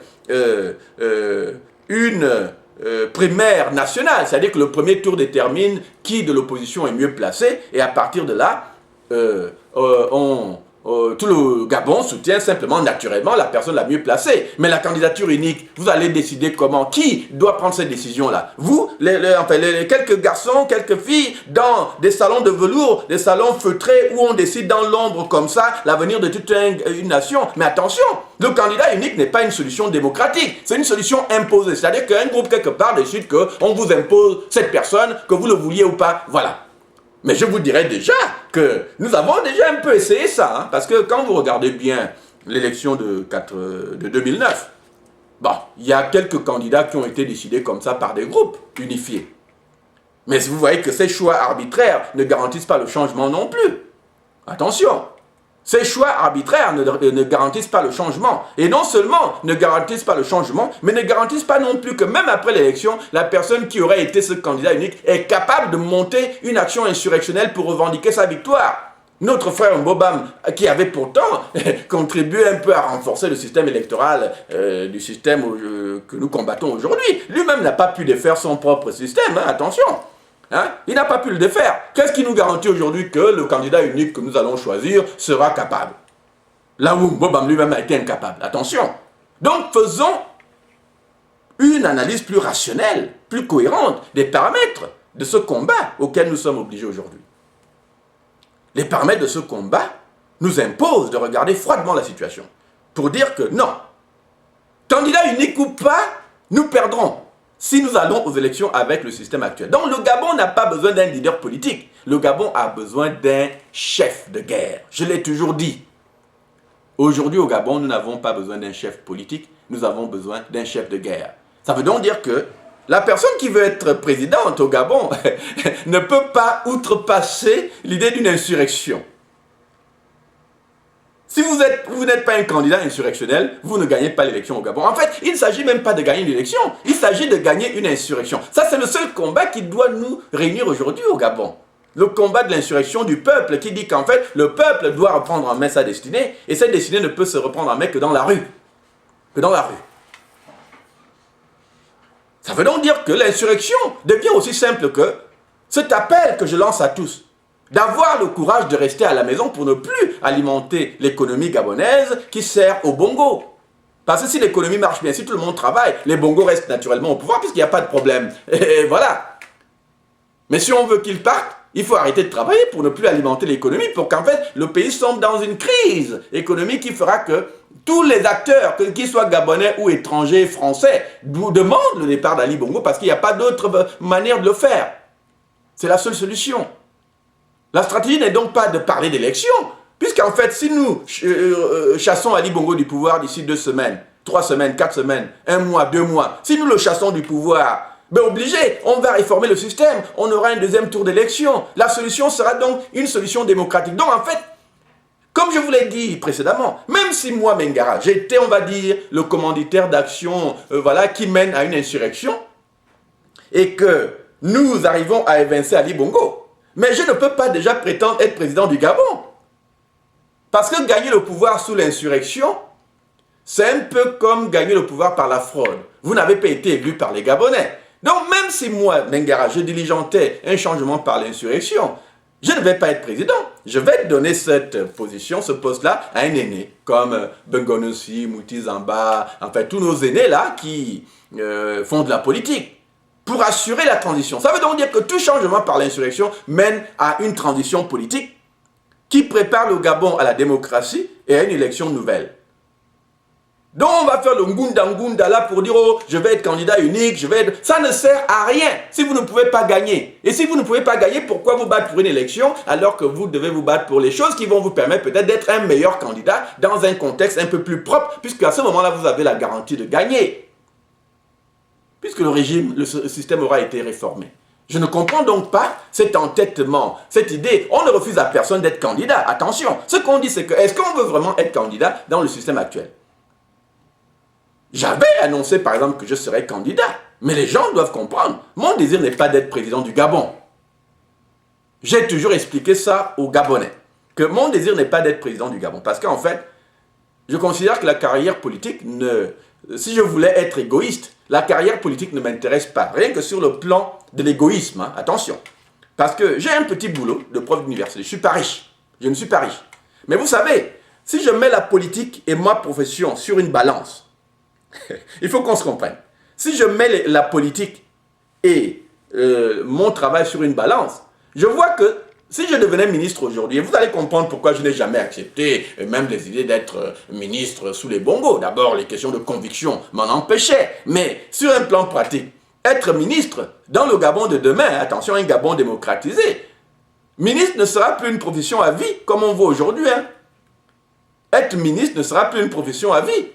une primaire nationale, c'est-à-dire que le premier tour détermine qui de l'opposition est mieux placé, et à partir de là, tout le Gabon soutient simplement naturellement la personne la mieux placée. Mais la candidature unique, vous allez décider comment? Qui doit prendre cette décision-là? Vous, les quelques garçons, quelques filles, dans des salons de velours, des salons feutrés où on décide dans l'ombre comme ça l'avenir de toute une nation. Mais attention, le candidat unique n'est pas une solution démocratique, c'est une solution imposée. C'est-à-dire qu'un groupe quelque part décide qu'on vous impose cette personne, que vous le vouliez ou pas. Voilà. Mais je vous dirais déjà que nous avons déjà un peu essayé ça, hein, parce que quand vous regardez bien l'élection de 2009, bon, il y a quelques candidats qui ont été décidés comme ça par des groupes unifiés. Mais vous voyez que ces choix arbitraires ne garantissent pas le changement non plus. Attention, ces choix arbitraires ne garantissent pas le changement. Et non seulement ne garantissent pas le changement, mais ne garantissent pas non plus que même après l'élection, la personne qui aurait été ce candidat unique est capable de monter une action insurrectionnelle pour revendiquer sa victoire. Notre frère Mbobam, qui avait pourtant contribué un peu à renforcer le système électoral du système que nous combattons aujourd'hui, lui-même n'a pas pu défaire son propre système, hein, attention. Hein? Il n'a pas pu le défaire. Qu'est-ce qui nous garantit aujourd'hui que le candidat unique que nous allons choisir sera capable? Là où Bobam lui-même a été incapable. Attention. Donc faisons une analyse plus rationnelle, plus cohérente des paramètres de ce combat auquel nous sommes obligés aujourd'hui. Les paramètres de ce combat nous imposent de regarder froidement la situation pour dire que non, candidat unique ou pas, nous perdrons si nous allons aux élections avec le système actuel. Donc le Gabon n'a pas besoin d'un leader politique. Le Gabon a besoin d'un chef de guerre. Je l'ai toujours dit. Aujourd'hui au Gabon, nous n'avons pas besoin d'un chef politique, nous avons besoin d'un chef de guerre. Ça veut donc dire que la personne qui veut être présidente au Gabon ne peut pas outrepasser l'idée d'une insurrection. Si vous n'êtes pas un candidat insurrectionnel, vous ne gagnez pas l'élection au Gabon. En fait, il ne s'agit même pas de gagner une élection, il s'agit de gagner une insurrection. Ça, c'est le seul combat qui doit nous réunir aujourd'hui au Gabon. Le combat de l'insurrection du peuple qui dit qu'en fait, le peuple doit reprendre en main sa destinée, et cette destinée ne peut se reprendre en main que dans la rue. Que dans la rue. Ça veut donc dire que l'insurrection devient aussi simple que cet appel que je lance à tous, d'avoir le courage de rester à la maison pour ne plus alimenter l'économie gabonaise qui sert au bongo. Parce que si l'économie marche bien, si tout le monde travaille, les bongos restent naturellement au pouvoir puisqu'il n'y a pas de problème. Et voilà. Mais si on veut qu'ils partent, il faut arrêter de travailler pour ne plus alimenter l'économie, pour qu'en fait le pays sombre dans une crise économique qui fera que tous les acteurs, qu'ils soient gabonais ou étrangers, français, demandent le départ d'Ali Bongo parce qu'il n'y a pas d'autre manière de le faire. C'est la seule solution. La stratégie n'est donc pas de parler d'élection, puisqu'en fait, si nous chassons Ali Bongo du pouvoir d'ici 2 semaines, 3 semaines, 4 semaines, 1 mois, 2 mois, si nous le chassons du pouvoir, ben obligé, on va réformer le système, on aura un deuxième tour d'élection. La solution sera donc une solution démocratique. Donc en fait, comme je vous l'ai dit précédemment, même si moi, Mengara, j'étais, on va dire, le commanditaire d'action voilà, qui mène à une insurrection, et que nous arrivons à évincer Ali Bongo, mais je ne peux pas déjà prétendre être président du Gabon. Parce que gagner le pouvoir sous l'insurrection, c'est un peu comme gagner le pouvoir par la fraude. Vous n'avez pas été élu par les Gabonais. Donc même si moi, Mengara, je diligentais un changement par l'insurrection, je ne vais pas être président. Je vais donner cette position, ce poste-là, à un aîné, comme Bengonossi, Mouti Zamba, enfin tous nos aînés là qui font de la politique, pour assurer la transition. Ça veut donc dire que tout changement par l'insurrection mène à une transition politique qui prépare le Gabon à la démocratie et à une élection nouvelle. Donc on va faire le ngunda là pour dire oh je vais être candidat unique, je vais être... Ça ne sert à rien si vous ne pouvez pas gagner. Et si vous ne pouvez pas gagner, pourquoi vous battre pour une élection alors que vous devez vous battre pour les choses qui vont vous permettre peut-être d'être un meilleur candidat dans un contexte un peu plus propre, puisque à ce moment-là vous avez la garantie de gagner. Puisque le régime, le système aura été réformé. Je ne comprends donc pas cet entêtement, cette idée. On ne refuse à personne d'être candidat. Attention, ce qu'on dit c'est que est-ce qu'on veut vraiment être candidat dans le système actuel? J'avais annoncé par exemple que je serais candidat, mais les gens doivent comprendre. Mon désir n'est pas d'être président du Gabon. J'ai toujours expliqué ça aux Gabonais, que mon désir n'est pas d'être président du Gabon. Parce qu'en fait, je considère que la carrière politique si je voulais être égoïste, la carrière politique ne m'intéresse pas. Rien que sur le plan de l'égoïsme, hein, attention. Parce que j'ai un petit boulot de prof d'université. Je ne suis pas riche. Je ne suis pas riche. Mais vous savez, si je mets la politique et ma profession sur une balance, il faut qu'on se comprenne. Si je mets la politique et mon travail sur une balance, je vois que si je devenais ministre aujourd'hui, vous allez comprendre pourquoi je n'ai jamais accepté même les idées d'être ministre sous les bongos. D'abord, les questions de conviction m'en empêchaient. Mais sur un plan pratique, être ministre dans le Gabon de demain, attention, un Gabon démocratisé, ministre ne sera plus une profession à vie comme on voit aujourd'hui. Hein. Être ministre ne sera plus une profession à vie.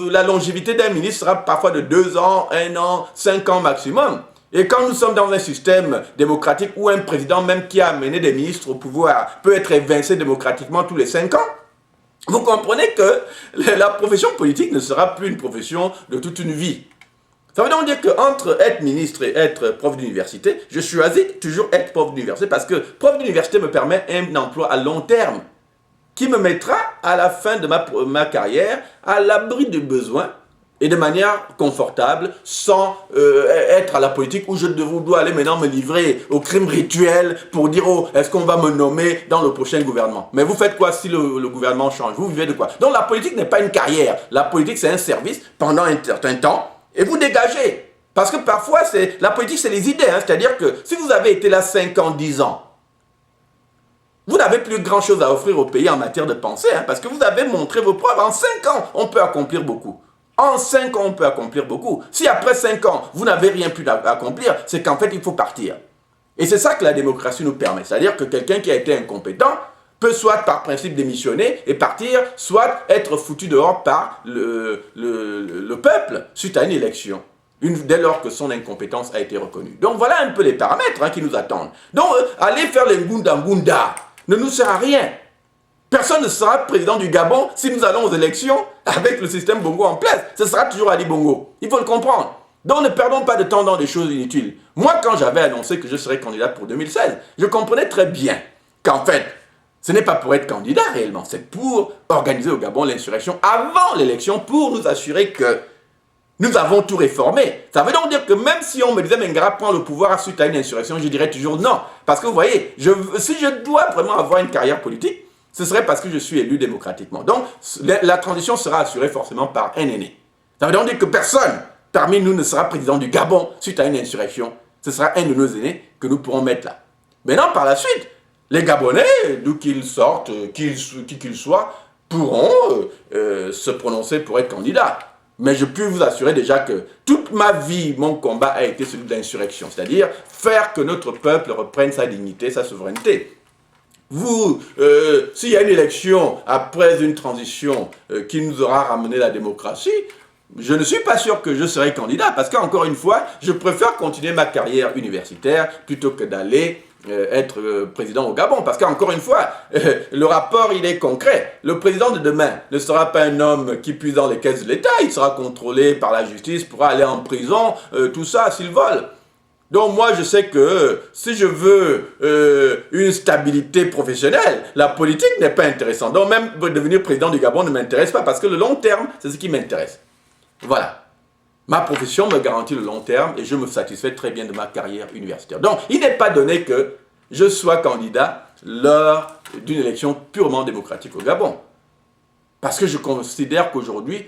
La longévité d'un ministre sera parfois de 2 ans, 1 an, 5 ans maximum. Et quand nous sommes dans un système démocratique où un président même qui a amené des ministres au pouvoir peut être évincé démocratiquement tous les 5 ans, vous comprenez que la profession politique ne sera plus une profession de toute une vie. Ça veut donc dire qu'entre être ministre et être prof d'université, je choisis toujours être prof d'université parce que prof d'université me permet un emploi à long terme qui me mettra à la fin de ma carrière à l'abri du besoin et de manière confortable, sans être à la politique où je dois aller maintenant me livrer au crime rituel pour dire, oh, est-ce qu'on va me nommer dans le prochain gouvernement? Mais vous faites quoi si le gouvernement change? Vous vivez de quoi? Donc la politique n'est pas une carrière. La politique, c'est un service pendant un certain temps et vous dégagez. Parce que parfois, la politique, c'est les idées. Hein. C'est-à-dire que si vous avez été là 5 ans, 10 ans, vous n'avez plus grand-chose à offrir au pays en matière de pensée, hein, parce que vous avez montré vos preuves. En 5 ans, on peut accomplir beaucoup. En 5 ans, on peut accomplir beaucoup. Si après 5 ans, vous n'avez rien pu accomplir, c'est qu'en fait, il faut partir. Et c'est ça que la démocratie nous permet. C'est-à-dire que quelqu'un qui a été incompétent peut soit par principe démissionner et partir, soit être foutu dehors par le peuple suite à une élection. Dès lors que son incompétence a été reconnue. Donc voilà un peu les paramètres hein, qui nous attendent. Donc aller faire les ngunda ne nous sert à rien. Personne ne sera président du Gabon si nous allons aux élections avec le système Bongo en place. Ce sera toujours Ali Bongo. Il faut le comprendre. Donc ne perdons pas de temps dans des choses inutiles. Moi, quand j'avais annoncé que je serais candidat pour 2016, je comprenais très bien qu'en fait, ce n'est pas pour être candidat réellement, c'est pour organiser au Gabon l'insurrection avant l'élection pour nous assurer que nous avons tout réformé. Ça veut donc dire que même si on me disait Mengara prend le pouvoir suite à une insurrection, je dirais toujours non. Parce que vous voyez, si je dois vraiment avoir une carrière politique, ce serait parce que je suis élu démocratiquement. Donc, la transition sera assurée forcément par un aîné. Ça veut donc dire que personne parmi nous ne sera président du Gabon suite à une insurrection. Ce sera un de nos aînés que nous pourrons mettre là. Maintenant, par la suite, les Gabonais, d'où qu'ils sortent, qui qu'ils soient, pourront se prononcer pour être candidats. Mais je peux vous assurer déjà que toute ma vie, mon combat a été celui de l'insurrection. C'est-à-dire faire que notre peuple reprenne sa dignité, sa souveraineté. S'il y a une élection après une transition qui nous aura ramené la démocratie, je ne suis pas sûr que je serai candidat. Parce qu'encore une fois, je préfère continuer ma carrière universitaire plutôt que d'aller être président au Gabon. Parce qu'encore une fois, le rapport, il est concret. Le président de demain ne sera pas un homme qui puise dans les caisses de l'État. Il sera contrôlé par la justice, pourra aller en prison, tout ça s'il vole. Donc moi, je sais que si je veux une stabilité professionnelle, la politique n'est pas intéressante. Donc même devenir président du Gabon ne m'intéresse pas parce que le long terme, c'est ce qui m'intéresse. Voilà. Ma profession me garantit le long terme et je me satisfais très bien de ma carrière universitaire. Donc, il n'est pas donné que je sois candidat lors d'une élection purement démocratique au Gabon. Parce que je considère qu'aujourd'hui,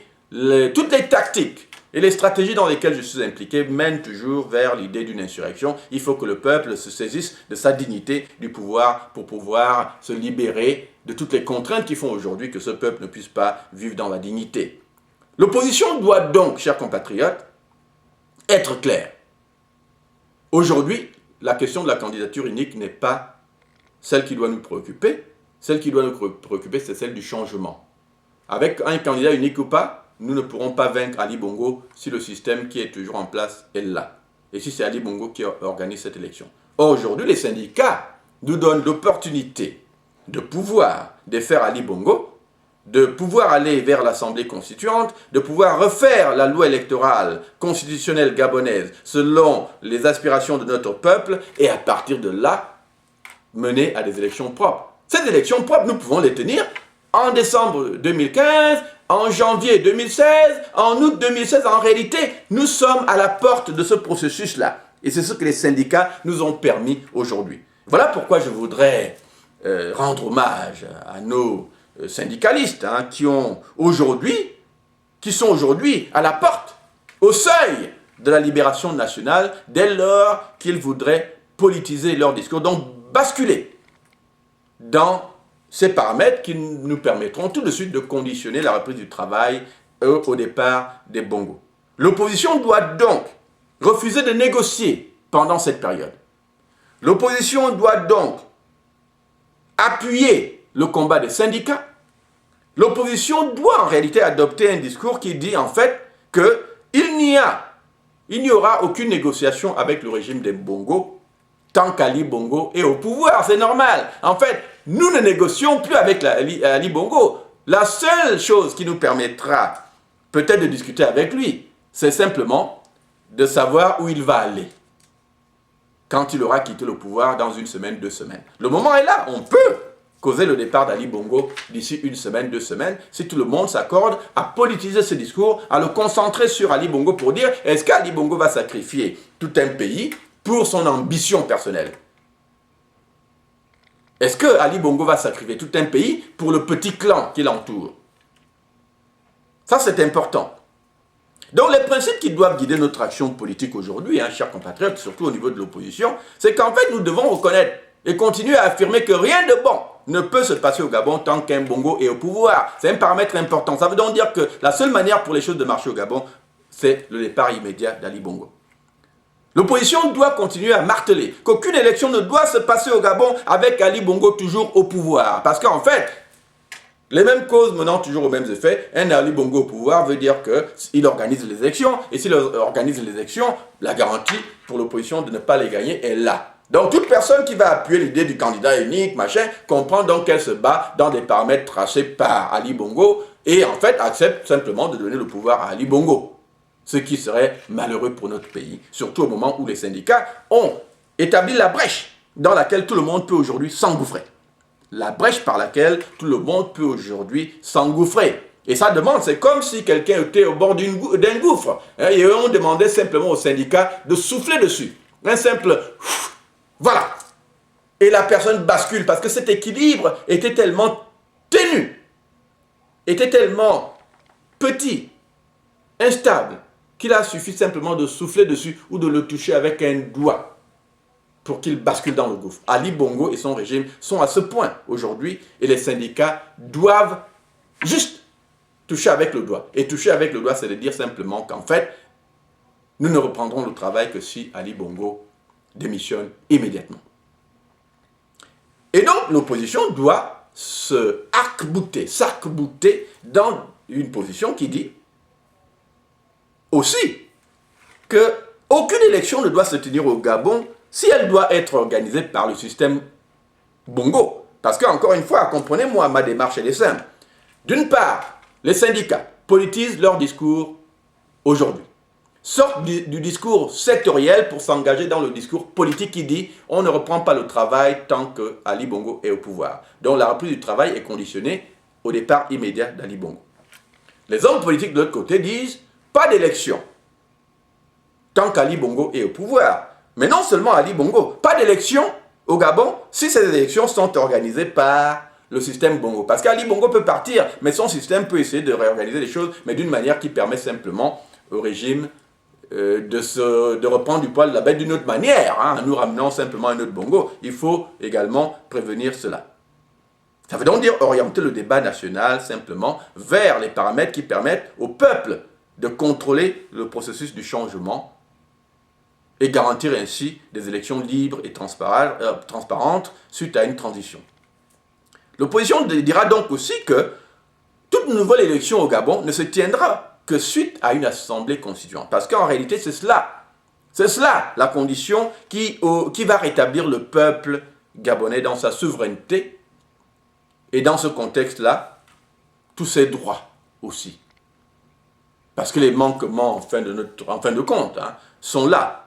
toutes les tactiques et les stratégies dans lesquelles je suis impliqué mènent toujours vers l'idée d'une insurrection. Il faut que le peuple se saisisse de sa dignité, du pouvoir, pour pouvoir se libérer de toutes les contraintes qui font aujourd'hui que ce peuple ne puisse pas vivre dans la dignité. L'opposition doit donc, chers compatriotes, être claire. Aujourd'hui, la question de la candidature unique n'est pas celle qui doit nous préoccuper. Celle qui doit nous préoccuper, c'est celle du changement. Avec un candidat unique ou pas, nous ne pourrons pas vaincre Ali Bongo si le système qui est toujours en place est là. Et si c'est Ali Bongo qui organise cette élection. Or, aujourd'hui, les syndicats nous donnent l'opportunité de pouvoir défaire Ali Bongo, de pouvoir aller vers l'Assemblée constituante, de pouvoir refaire la loi électorale constitutionnelle gabonaise selon les aspirations de notre peuple et à partir de là, mener à des élections propres. Ces élections propres, nous pouvons les tenir en décembre 2015, en janvier 2016, en août 2016. En réalité, nous sommes à la porte de ce processus-là. Et c'est ce que les syndicats nous ont permis aujourd'hui. Voilà pourquoi je voudrais rendre hommage à nos syndicalistes qui sont aujourd'hui à la porte, au seuil de la libération nationale, dès lors qu'ils voudraient politiser leur discours, donc basculer dans ces paramètres qui nous permettront tout de suite de conditionner la reprise du travail au départ des Bongo. L'opposition doit donc refuser de négocier pendant cette période. L'opposition doit donc appuyer le combat des syndicats. L'opposition doit en réalité adopter un discours qui dit en fait qu'il n'y aura aucune négociation avec le régime des Bongo tant qu'Ali Bongo est au pouvoir. C'est normal. En fait, nous ne négocions plus avec Ali Bongo. La seule chose qui nous permettra peut-être de discuter avec lui, c'est simplement de savoir où il va aller quand il aura quitté le pouvoir dans 1 semaine, 2 semaines. Le moment est là, on peut causer le départ d'Ali Bongo d'ici une semaine, 2 semaines, si tout le monde s'accorde à politiser ce discours, à le concentrer sur Ali Bongo pour dire est-ce qu'Ali Bongo va sacrifier tout un pays pour son ambition personnelle? Est-ce que Ali Bongo va sacrifier tout un pays pour le petit clan qui l'entoure? Ça, c'est important. Donc, les principes qui doivent guider notre action politique aujourd'hui, chers compatriotes, surtout au niveau de l'opposition, c'est qu'en fait, nous devons reconnaître et continuer à affirmer que rien de bon ne peut se passer au Gabon tant qu'un Bongo est au pouvoir. C'est un paramètre important. Ça veut donc dire que la seule manière pour les choses de marcher au Gabon, c'est le départ immédiat d'Ali Bongo. L'opposition doit continuer à marteler qu'aucune élection ne doit se passer au Gabon avec Ali Bongo toujours au pouvoir. Parce qu'en fait, les mêmes causes menant toujours aux mêmes effets, un Ali Bongo au pouvoir veut dire qu'il organise les élections, et s'il organise les élections, la garantie pour l'opposition de ne pas les gagner est là. Donc toute personne qui va appuyer l'idée du candidat unique, comprend donc qu'elle se bat dans des paramètres tracés par Ali Bongo, et en fait accepte simplement de donner le pouvoir à Ali Bongo. Ce qui serait malheureux pour notre pays, surtout au moment où les syndicats ont établi la brèche dans laquelle tout le monde peut aujourd'hui s'engouffrer. La brèche par laquelle tout le monde peut aujourd'hui s'engouffrer. Et ça demande, c'est comme si quelqu'un était au bord d'un gouffre. Et on demandait simplement aux syndicats de souffler dessus. Un simple voilà. Et la personne bascule parce que cet équilibre était tellement ténu, était tellement petit, instable, qu'il a suffi simplement de souffler dessus ou de le toucher avec un doigt pour qu'il bascule dans le gouffre. Ali Bongo et son régime sont à ce point aujourd'hui et les syndicats doivent juste toucher avec le doigt. Et toucher avec le doigt, c'est de dire simplement qu'en fait, nous ne reprendrons le travail que si Ali Bongo démissionne immédiatement. Et donc, l'opposition doit s'arc-bouter dans une position qui dit aussi qu'aucune élection ne doit se tenir au Gabon si elle doit être organisée par le système Bongo. Parce qu'encore une fois, comprenez-moi, ma démarche elle est simple. D'une part, les syndicats politisent leur discours aujourd'hui. Sortent du discours sectoriel pour s'engager dans le discours politique qui dit on ne reprend pas le travail tant que Ali Bongo est au pouvoir. Donc la reprise du travail est conditionnée au départ immédiat d'Ali Bongo. Les hommes politiques de l'autre côté disent pas d'élection tant qu'Ali Bongo est au pouvoir. Mais non seulement Ali Bongo, pas d'élection au Gabon si ces élections sont organisées par le système Bongo. Parce qu'Ali Bongo peut partir, mais son système peut essayer de réorganiser les choses, mais d'une manière qui permet simplement au régime de reprendre du poil de la bête d'une autre manière, en nous ramenant simplement un autre Bongo. Il faut également prévenir cela. Ça veut donc dire orienter le débat national simplement vers les paramètres qui permettent au peuple de contrôler le processus du changement et garantir ainsi des élections libres et transparentes suite à une transition. L'opposition dira donc aussi que toute nouvelle élection au Gabon ne se tiendra que suite à une assemblée constituante. Parce qu'en réalité, c'est cela la condition qui va rétablir le peuple gabonais dans sa souveraineté et dans ce contexte-là, tous ses droits aussi. Parce que les manquements, en fin de compte, sont là.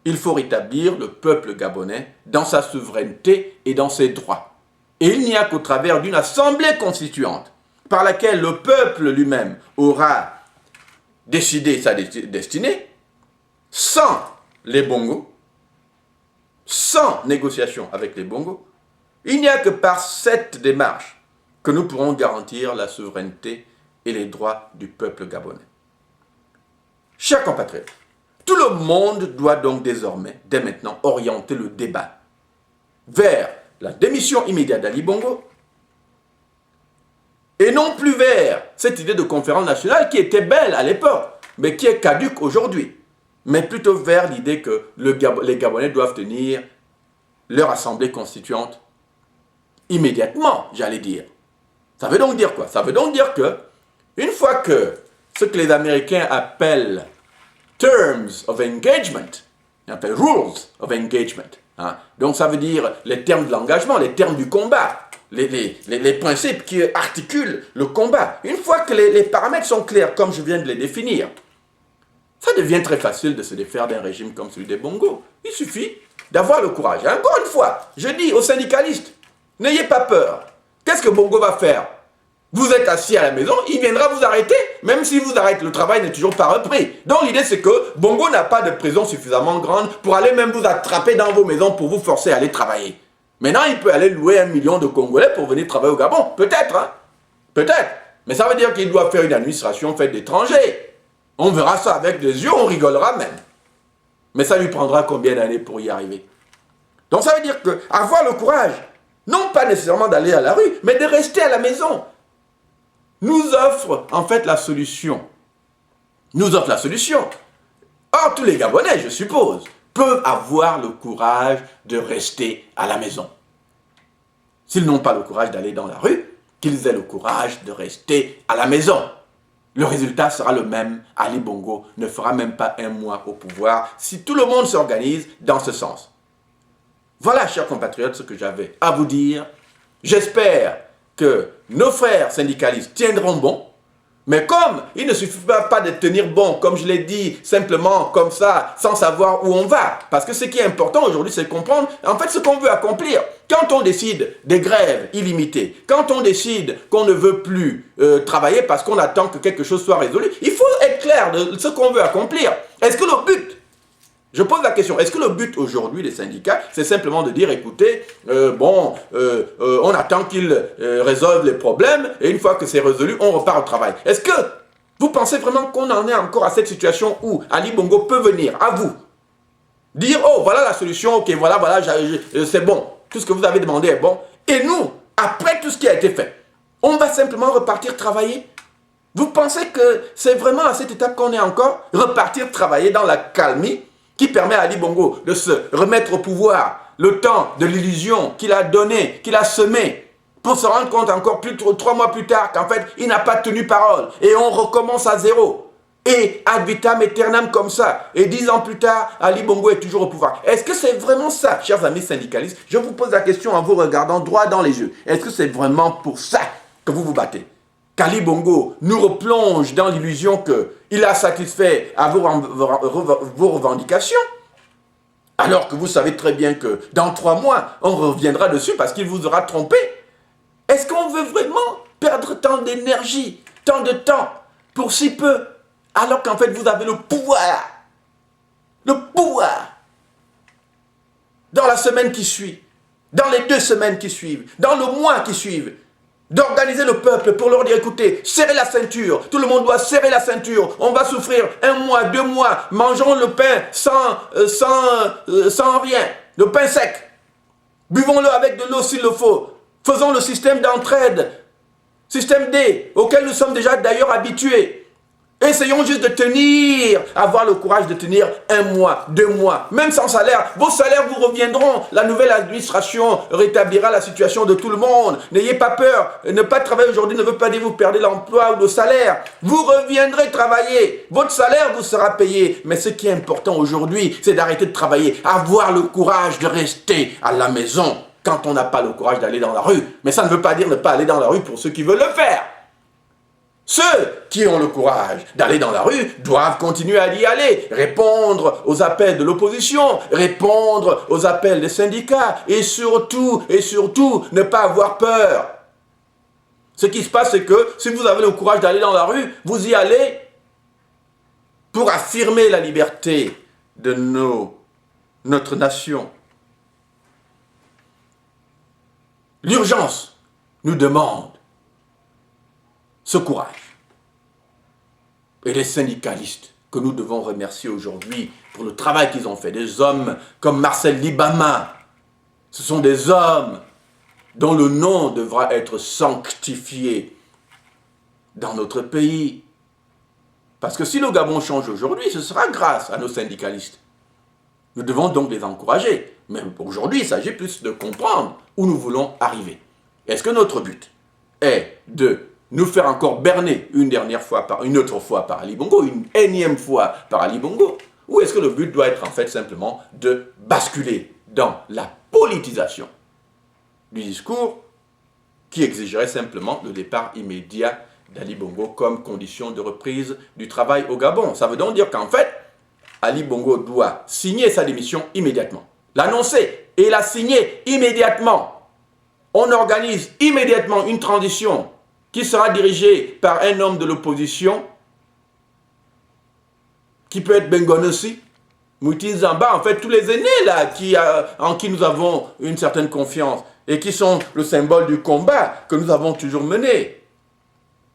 Il faut rétablir le peuple gabonais dans sa souveraineté et dans ses droits. Et il n'y a qu'au travers d'une assemblée constituante par laquelle le peuple lui-même aura décidé sa destinée, sans les Bongos, sans négociation avec les Bongos, il n'y a que par cette démarche que nous pourrons garantir la souveraineté et les droits du peuple gabonais. Chers compatriotes, tout le monde doit donc désormais, dès maintenant, orienter le débat vers la démission immédiate d'Ali Bongo et non plus vers cette idée de conférence nationale qui était belle à l'époque, mais qui est caduque aujourd'hui, mais plutôt vers l'idée que les Gabonais doivent tenir leur assemblée constituante immédiatement, j'allais dire. Ça veut donc dire quoi? Ça veut donc dire que, une fois que ce que les Américains appellent terms of engagement, ils appellent rules of engagement, donc ça veut dire les termes de l'engagement, les termes du combat, les principes qui articulent le combat. Une fois que les paramètres sont clairs, comme je viens de les définir, ça devient très facile de se défaire d'un régime comme celui des Bongo. Il suffit d'avoir le courage. Et encore une fois, je dis aux syndicalistes, n'ayez pas peur. Qu'est-ce que Bongo va faire? Vous êtes assis à la maison, il viendra vous arrêter, même si vous arrête, le travail n'est toujours pas repris. Donc l'idée c'est que Bongo n'a pas de prison suffisamment grande pour aller même vous attraper dans vos maisons pour vous forcer à aller travailler. Maintenant, il peut aller louer 1 million de Congolais pour venir travailler au Gabon. Peut-être, hein? Peut-être. Mais ça veut dire qu'il doit faire une administration faite d'étrangers. On verra ça avec des yeux, on rigolera même. Mais ça lui prendra combien d'années pour y arriver? Donc ça veut dire que avoir le courage, non pas nécessairement d'aller à la rue, mais de rester à la maison, nous offre en fait la solution. Nous offre la solution. Or, tous les Gabonais, je suppose, peuvent avoir le courage de rester à la maison. S'ils n'ont pas le courage d'aller dans la rue, qu'ils aient le courage de rester à la maison. Le résultat sera le même. Ali Bongo ne fera même pas 1 mois au pouvoir si tout le monde s'organise dans ce sens. Voilà, chers compatriotes, ce que j'avais à vous dire. J'espère que nos frères syndicalistes tiendront bon. Mais comme il ne suffit pas de tenir bon, comme je l'ai dit, simplement comme ça, sans savoir où on va. Parce que ce qui est important aujourd'hui, c'est de comprendre en fait ce qu'on veut accomplir. Quand on décide des grèves illimitées, quand on décide qu'on ne veut plus travailler parce qu'on attend que quelque chose soit résolu, il faut être clair de ce qu'on veut accomplir. Est-ce que le but, je pose la question, est-ce que le but aujourd'hui des syndicats, c'est simplement de dire, écoutez, on attend qu'ils résolvent les problèmes, et une fois que c'est résolu, on repart au travail. Est-ce que vous pensez vraiment qu'on en est encore à cette situation où Ali Bongo peut venir à vous, dire, oh, voilà la solution, ok, voilà, c'est bon, tout ce que vous avez demandé est bon, et nous, après tout ce qui a été fait, on va simplement repartir travailler? Vous pensez que c'est vraiment à cette étape qu'on est encore? Repartir travailler dans la calmie qui permet à Ali Bongo de se remettre au pouvoir, le temps de l'illusion qu'il a donné, qu'il a semé, pour se rendre compte encore plus 3 mois plus tard qu'en fait, il n'a pas tenu parole. Et on recommence à zéro. Et ad vitam aeternam comme ça. Et 10 ans plus tard, Ali Bongo est toujours au pouvoir. Est-ce que c'est vraiment ça, chers amis syndicalistes? Je vous pose la question en vous regardant droit dans les yeux. Est-ce que c'est vraiment pour ça que vous vous battez? Qu'Ali Bongo nous replonge dans l'illusion qu'il a satisfait à vos revendications, alors que vous savez très bien que dans 3 mois, on reviendra dessus parce qu'il vous aura trompé. Est-ce qu'on veut vraiment perdre tant d'énergie, tant de temps, pour si peu, alors qu'en fait vous avez le pouvoir, dans la semaine qui suit, dans les 2 semaines qui suivent, dans le mois qui suivent, d'organiser le peuple pour leur dire, écoutez, serrez la ceinture, tout le monde doit serrer la ceinture, on va souffrir 1 mois, 2 mois, mangeons le pain sans rien, le pain sec, buvons-le avec de l'eau s'il le faut, faisons le système d'entraide, système D, auquel nous sommes déjà d'ailleurs habitués. Essayons juste de tenir, avoir le courage de tenir 1 mois, 2 mois, même sans salaire. Vos salaires vous reviendront. La nouvelle administration rétablira la situation de tout le monde. N'ayez pas peur. Ne pas travailler aujourd'hui ne veut pas dire que vous perdez l'emploi ou le salaire. Vous reviendrez travailler. Votre salaire vous sera payé. Mais ce qui est important aujourd'hui, c'est d'arrêter de travailler. Avoir le courage de rester à la maison quand on n'a pas le courage d'aller dans la rue. Mais ça ne veut pas dire ne pas aller dans la rue pour ceux qui veulent le faire. Ceux qui ont le courage d'aller dans la rue doivent continuer à y aller, répondre aux appels de l'opposition, répondre aux appels des syndicats et surtout, ne pas avoir peur. Ce qui se passe, c'est que si vous avez le courage d'aller dans la rue, vous y allez pour affirmer la liberté de notre nation. L'urgence nous demande ce courage. Et les syndicalistes que nous devons remercier aujourd'hui pour le travail qu'ils ont fait, des hommes comme Marcel Libama, ce sont des hommes dont le nom devra être sanctifié dans notre pays. Parce que si le Gabon change aujourd'hui, ce sera grâce à nos syndicalistes. Nous devons donc les encourager. Mais aujourd'hui, il s'agit plus de comprendre où nous voulons arriver. Est-ce que notre but est de nous faire encore berner une autre fois par Ali Bongo, une énième fois par Ali Bongo? Ou est-ce que le but doit être en fait simplement de basculer dans la politisation du discours qui exigerait simplement le départ immédiat d'Ali Bongo comme condition de reprise du travail au Gabon? Ça veut donc dire qu'en fait, Ali Bongo doit signer sa démission immédiatement, l'annoncer et la signer immédiatement. on organise immédiatement une transition qui sera dirigée par un homme de l'opposition, qui peut être Bengon aussi, Mouti Zamba, en fait, tous les aînés là, en qui nous avons une certaine confiance et qui sont le symbole du combat que nous avons toujours mené.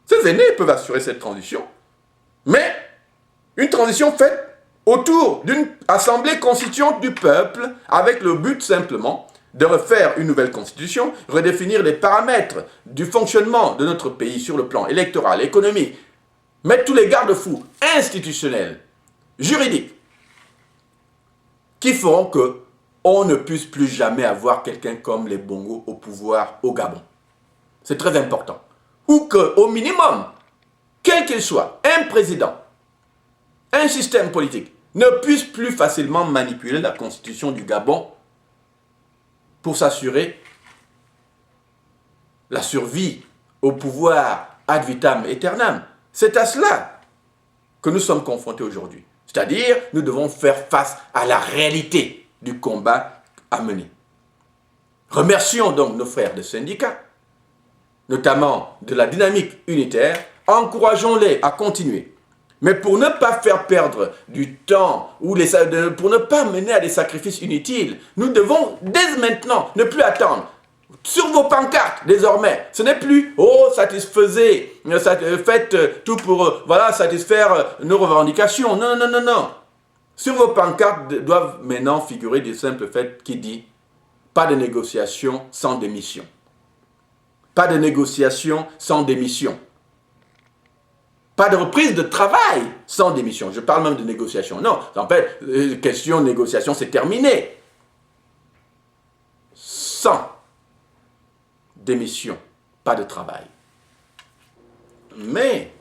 Ces aînés peuvent assurer cette transition, mais une transition faite autour d'une assemblée constituante du peuple avec le but simplement de refaire une nouvelle constitution, redéfinir les paramètres du fonctionnement de notre pays sur le plan électoral, économique, mettre tous les garde-fous institutionnels, juridiques, qui feront qu'on ne puisse plus jamais avoir quelqu'un comme les Bongo au pouvoir au Gabon. C'est très important. Ou qu'au minimum, quel qu'il soit, un président, un système politique ne puisse plus facilement manipuler la constitution du Gabon pour s'assurer la survie au pouvoir ad vitam aeternam. C'est à cela que nous sommes confrontés aujourd'hui. C'est-à-dire, nous devons faire face à la réalité du combat à mener. Remercions donc nos frères des syndicats, notamment de la dynamique unitaire, encourageons-les à continuer. Mais pour ne pas faire perdre du temps, pour ne pas mener à des sacrifices inutiles, nous devons dès maintenant ne plus attendre. Sur vos pancartes, désormais, ce n'est plus « Oh, satisfaisez, faites tout pour satisfaire nos revendications ». Non, non, non, non. Sur vos pancartes doivent maintenant figurer des simples faits qui disent « Pas de négociation sans démission ». Pas de négociation sans démission. Pas de reprise de travail sans démission. Je parle même de négociation. Non, en fait, question de négociation, c'est terminé. Sans démission, pas de travail. Mais,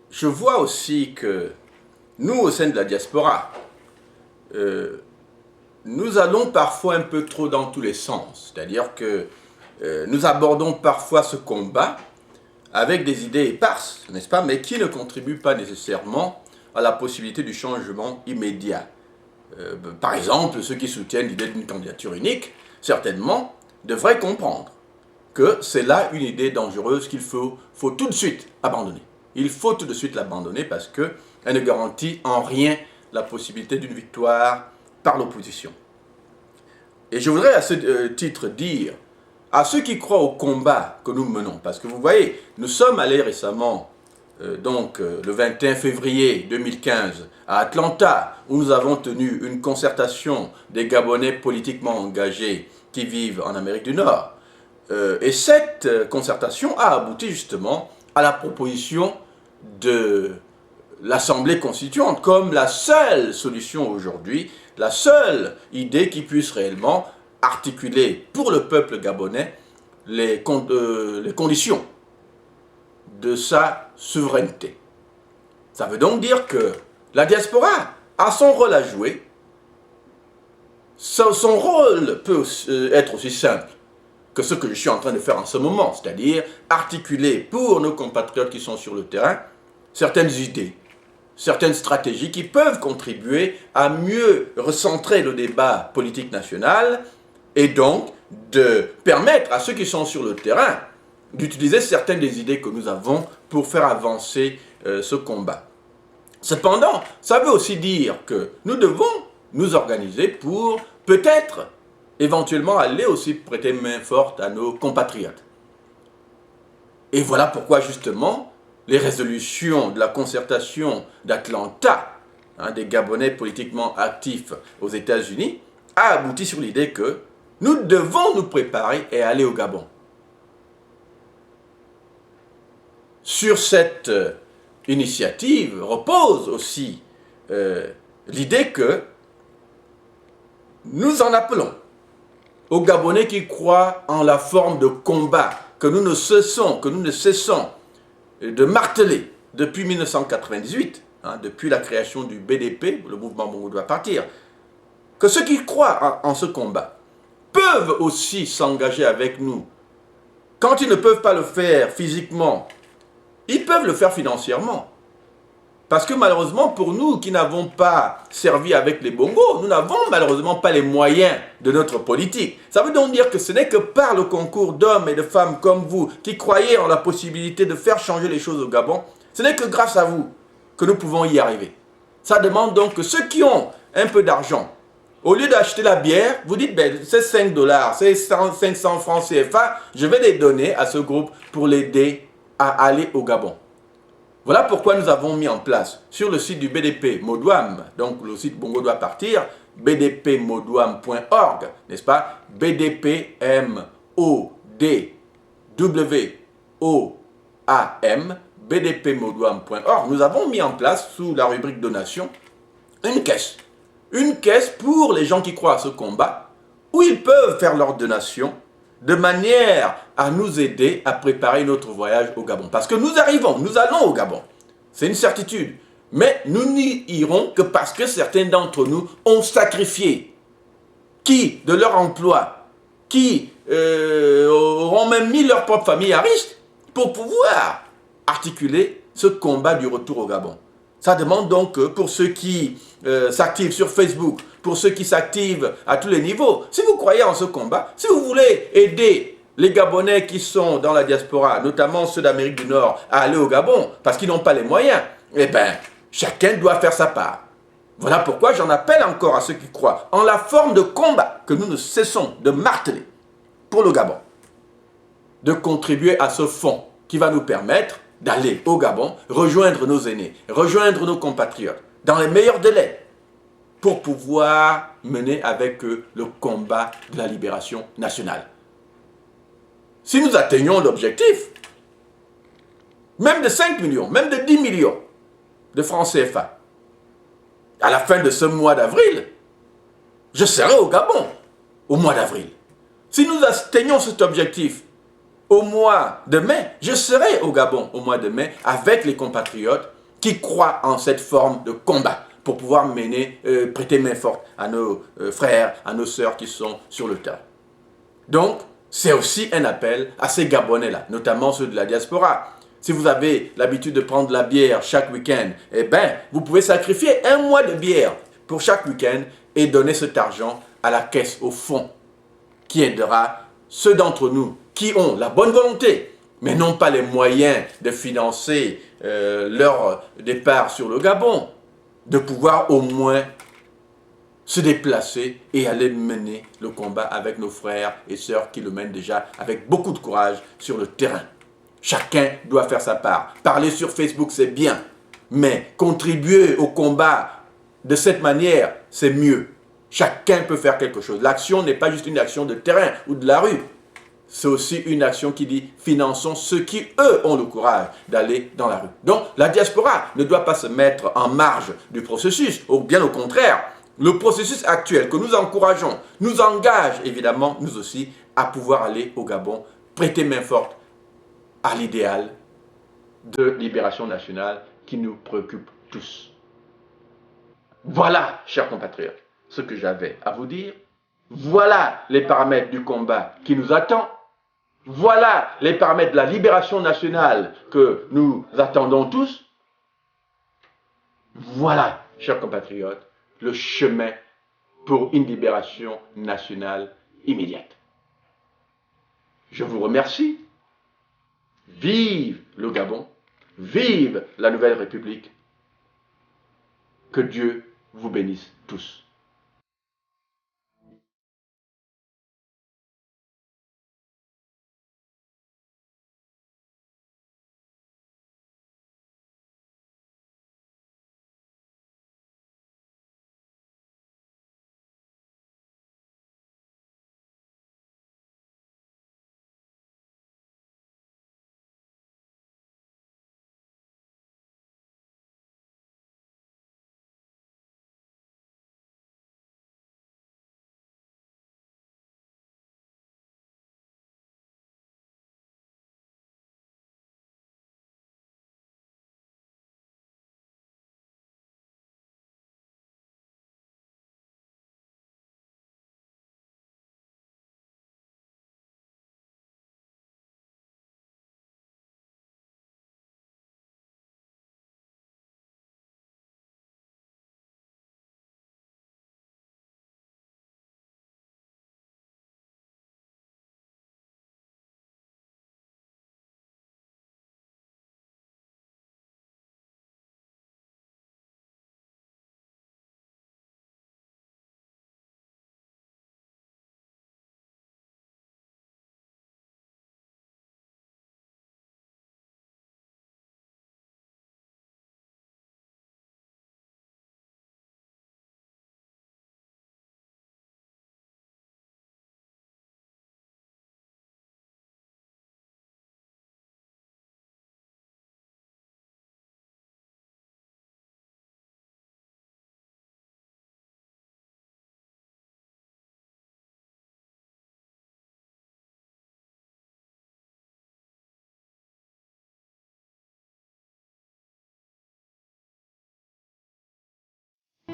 je vois aussi que nous, au sein de la diaspora, nous allons parfois un peu trop dans tous les sens. C'est-à-dire que nous abordons parfois ce combat avec des idées éparses, n'est-ce pas, mais qui ne contribuent pas nécessairement à la possibilité du changement immédiat. Par exemple, ceux qui soutiennent l'idée d'une candidature unique, certainement, devraient comprendre que c'est là une idée dangereuse qu'il faut tout de suite abandonner. Il faut tout de suite l'abandonner parce qu'elle ne garantit en rien la possibilité d'une victoire par l'opposition. Et je voudrais à ce titre dire à ceux qui croient au combat que nous menons, parce que vous voyez, nous sommes allés récemment, le 21 février 2015, à Atlanta, où nous avons tenu une concertation des Gabonais politiquement engagés qui vivent en Amérique du Nord. Et cette concertation a abouti justement à la proposition de l'Assemblée constituante comme la seule solution aujourd'hui, la seule idée qui puisse réellement articuler pour le peuple gabonais les conditions de sa souveraineté. Ça veut donc dire que la diaspora a son rôle à jouer. Son rôle peut être aussi simple que ce que je suis en train de faire en ce moment, c'est-à-dire articuler pour nos compatriotes qui sont sur le terrain certaines idées, certaines stratégies qui peuvent contribuer à mieux recentrer le débat politique national et donc de permettre à ceux qui sont sur le terrain d'utiliser certaines des idées que nous avons pour faire avancer ce combat. Cependant, ça veut aussi dire que nous devons nous organiser pour peut-être éventuellement aller aussi prêter main forte à nos compatriotes. Et voilà pourquoi justement les résolutions de la concertation d'Atlanta, des Gabonais politiquement actifs aux États-Unis, a abouti sur l'idée que nous devons nous préparer et aller au Gabon. Sur cette initiative repose aussi l'idée que nous en appelons aux Gabonais qui croient en la forme de combat que nous ne cessons de marteler depuis 1998, depuis la création du BDP, le mouvement Bongo doit partir, que ceux qui croient en ce combat peuvent aussi s'engager avec nous. Quand ils ne peuvent pas le faire physiquement, ils peuvent le faire financièrement. Parce que malheureusement, pour nous qui n'avons pas servi avec les bongos, nous n'avons malheureusement pas les moyens de notre politique. Ça veut donc dire que ce n'est que par le concours d'hommes et de femmes comme vous, qui croyez en la possibilité de faire changer les choses au Gabon, ce n'est que grâce à vous que nous pouvons y arriver. Ça demande donc que ceux qui ont un peu d'argent, au lieu d'acheter la bière, vous dites, ben, c'est 5 dollars, c'est 500 francs CFA, je vais les donner à ce groupe pour l'aider à aller au Gabon. Voilà pourquoi nous avons mis en place sur le site du BDP Modouam, donc le site Bongo doit partir, bdpmodouam.org, n'est-ce pas? bdpmodouam, nous avons mis en place sous la rubrique donation une caisse. Une caisse pour les gens qui croient à ce combat, où ils peuvent faire leur donation de manière à nous aider à préparer notre voyage au Gabon. Parce que nous allons au Gabon. C'est une certitude. Mais nous n'y irons que parce que certains d'entre nous ont sacrifié. Qui de leur emploi, qui auront même mis leur propre famille à risque pour pouvoir articuler ce combat du retour au Gabon. Ça demande donc que pour ceux qui s'activent sur Facebook, pour ceux qui s'activent à tous les niveaux, si vous croyez en ce combat, si vous voulez aider les Gabonais qui sont dans la diaspora, notamment ceux d'Amérique du Nord, à aller au Gabon, parce qu'ils n'ont pas les moyens, eh bien, chacun doit faire sa part. Voilà pourquoi j'en appelle encore à ceux qui croient en la forme de combat que nous ne cessons de marteler pour le Gabon, de contribuer à ce fonds qui va nous permettre d'aller au Gabon, rejoindre nos aînés, rejoindre nos compatriotes, dans les meilleurs délais, pour pouvoir mener avec eux le combat de la libération nationale. Si nous atteignons l'objectif, même de 5 millions, même de 10 millions de francs CFA, à la fin de ce mois d'avril, je serai au Gabon au mois d'avril. Si nous atteignons cet objectif au mois de mai, je serai au Gabon au mois de mai avec les compatriotes qui croient en cette forme de combat pour pouvoir mener, prêter main forte à nos frères, à nos sœurs qui sont sur le terrain. Donc, c'est aussi un appel à ces Gabonais-là, notamment ceux de la diaspora. Si vous avez l'habitude de prendre de la bière chaque week-end, eh bien, vous pouvez sacrifier un mois de bière pour chaque week-end et donner cet argent à la caisse, au fond, qui aidera ceux d'entre nous qui ont la bonne volonté, mais n'ont pas les moyens de financer leur départ sur le Gabon, de pouvoir au moins se déplacer et aller mener le combat avec nos frères et sœurs qui le mènent déjà avec beaucoup de courage sur le terrain. Chacun doit faire sa part. Parler sur Facebook, c'est bien, mais contribuer au combat de cette manière, c'est mieux. Chacun peut faire quelque chose. L'action n'est pas juste une action de terrain ou de la rue. C'est aussi une action qui dit finançons ceux qui, eux, ont le courage d'aller dans la rue. Donc, la diaspora ne doit pas se mettre en marge du processus, ou bien au contraire. Le processus actuel que nous encourageons nous engage évidemment, nous aussi, à pouvoir aller au Gabon, prêter main forte à l'idéal de libération nationale qui nous préoccupe tous. Voilà, chers compatriotes, ce que j'avais à vous dire. Voilà les paramètres du combat qui nous attend. Voilà les paramètres de la libération nationale que nous attendons tous. Voilà, chers compatriotes, le chemin pour une libération nationale immédiate. Je vous remercie. Vive le Gabon, vive la Nouvelle République. Que Dieu vous bénisse tous.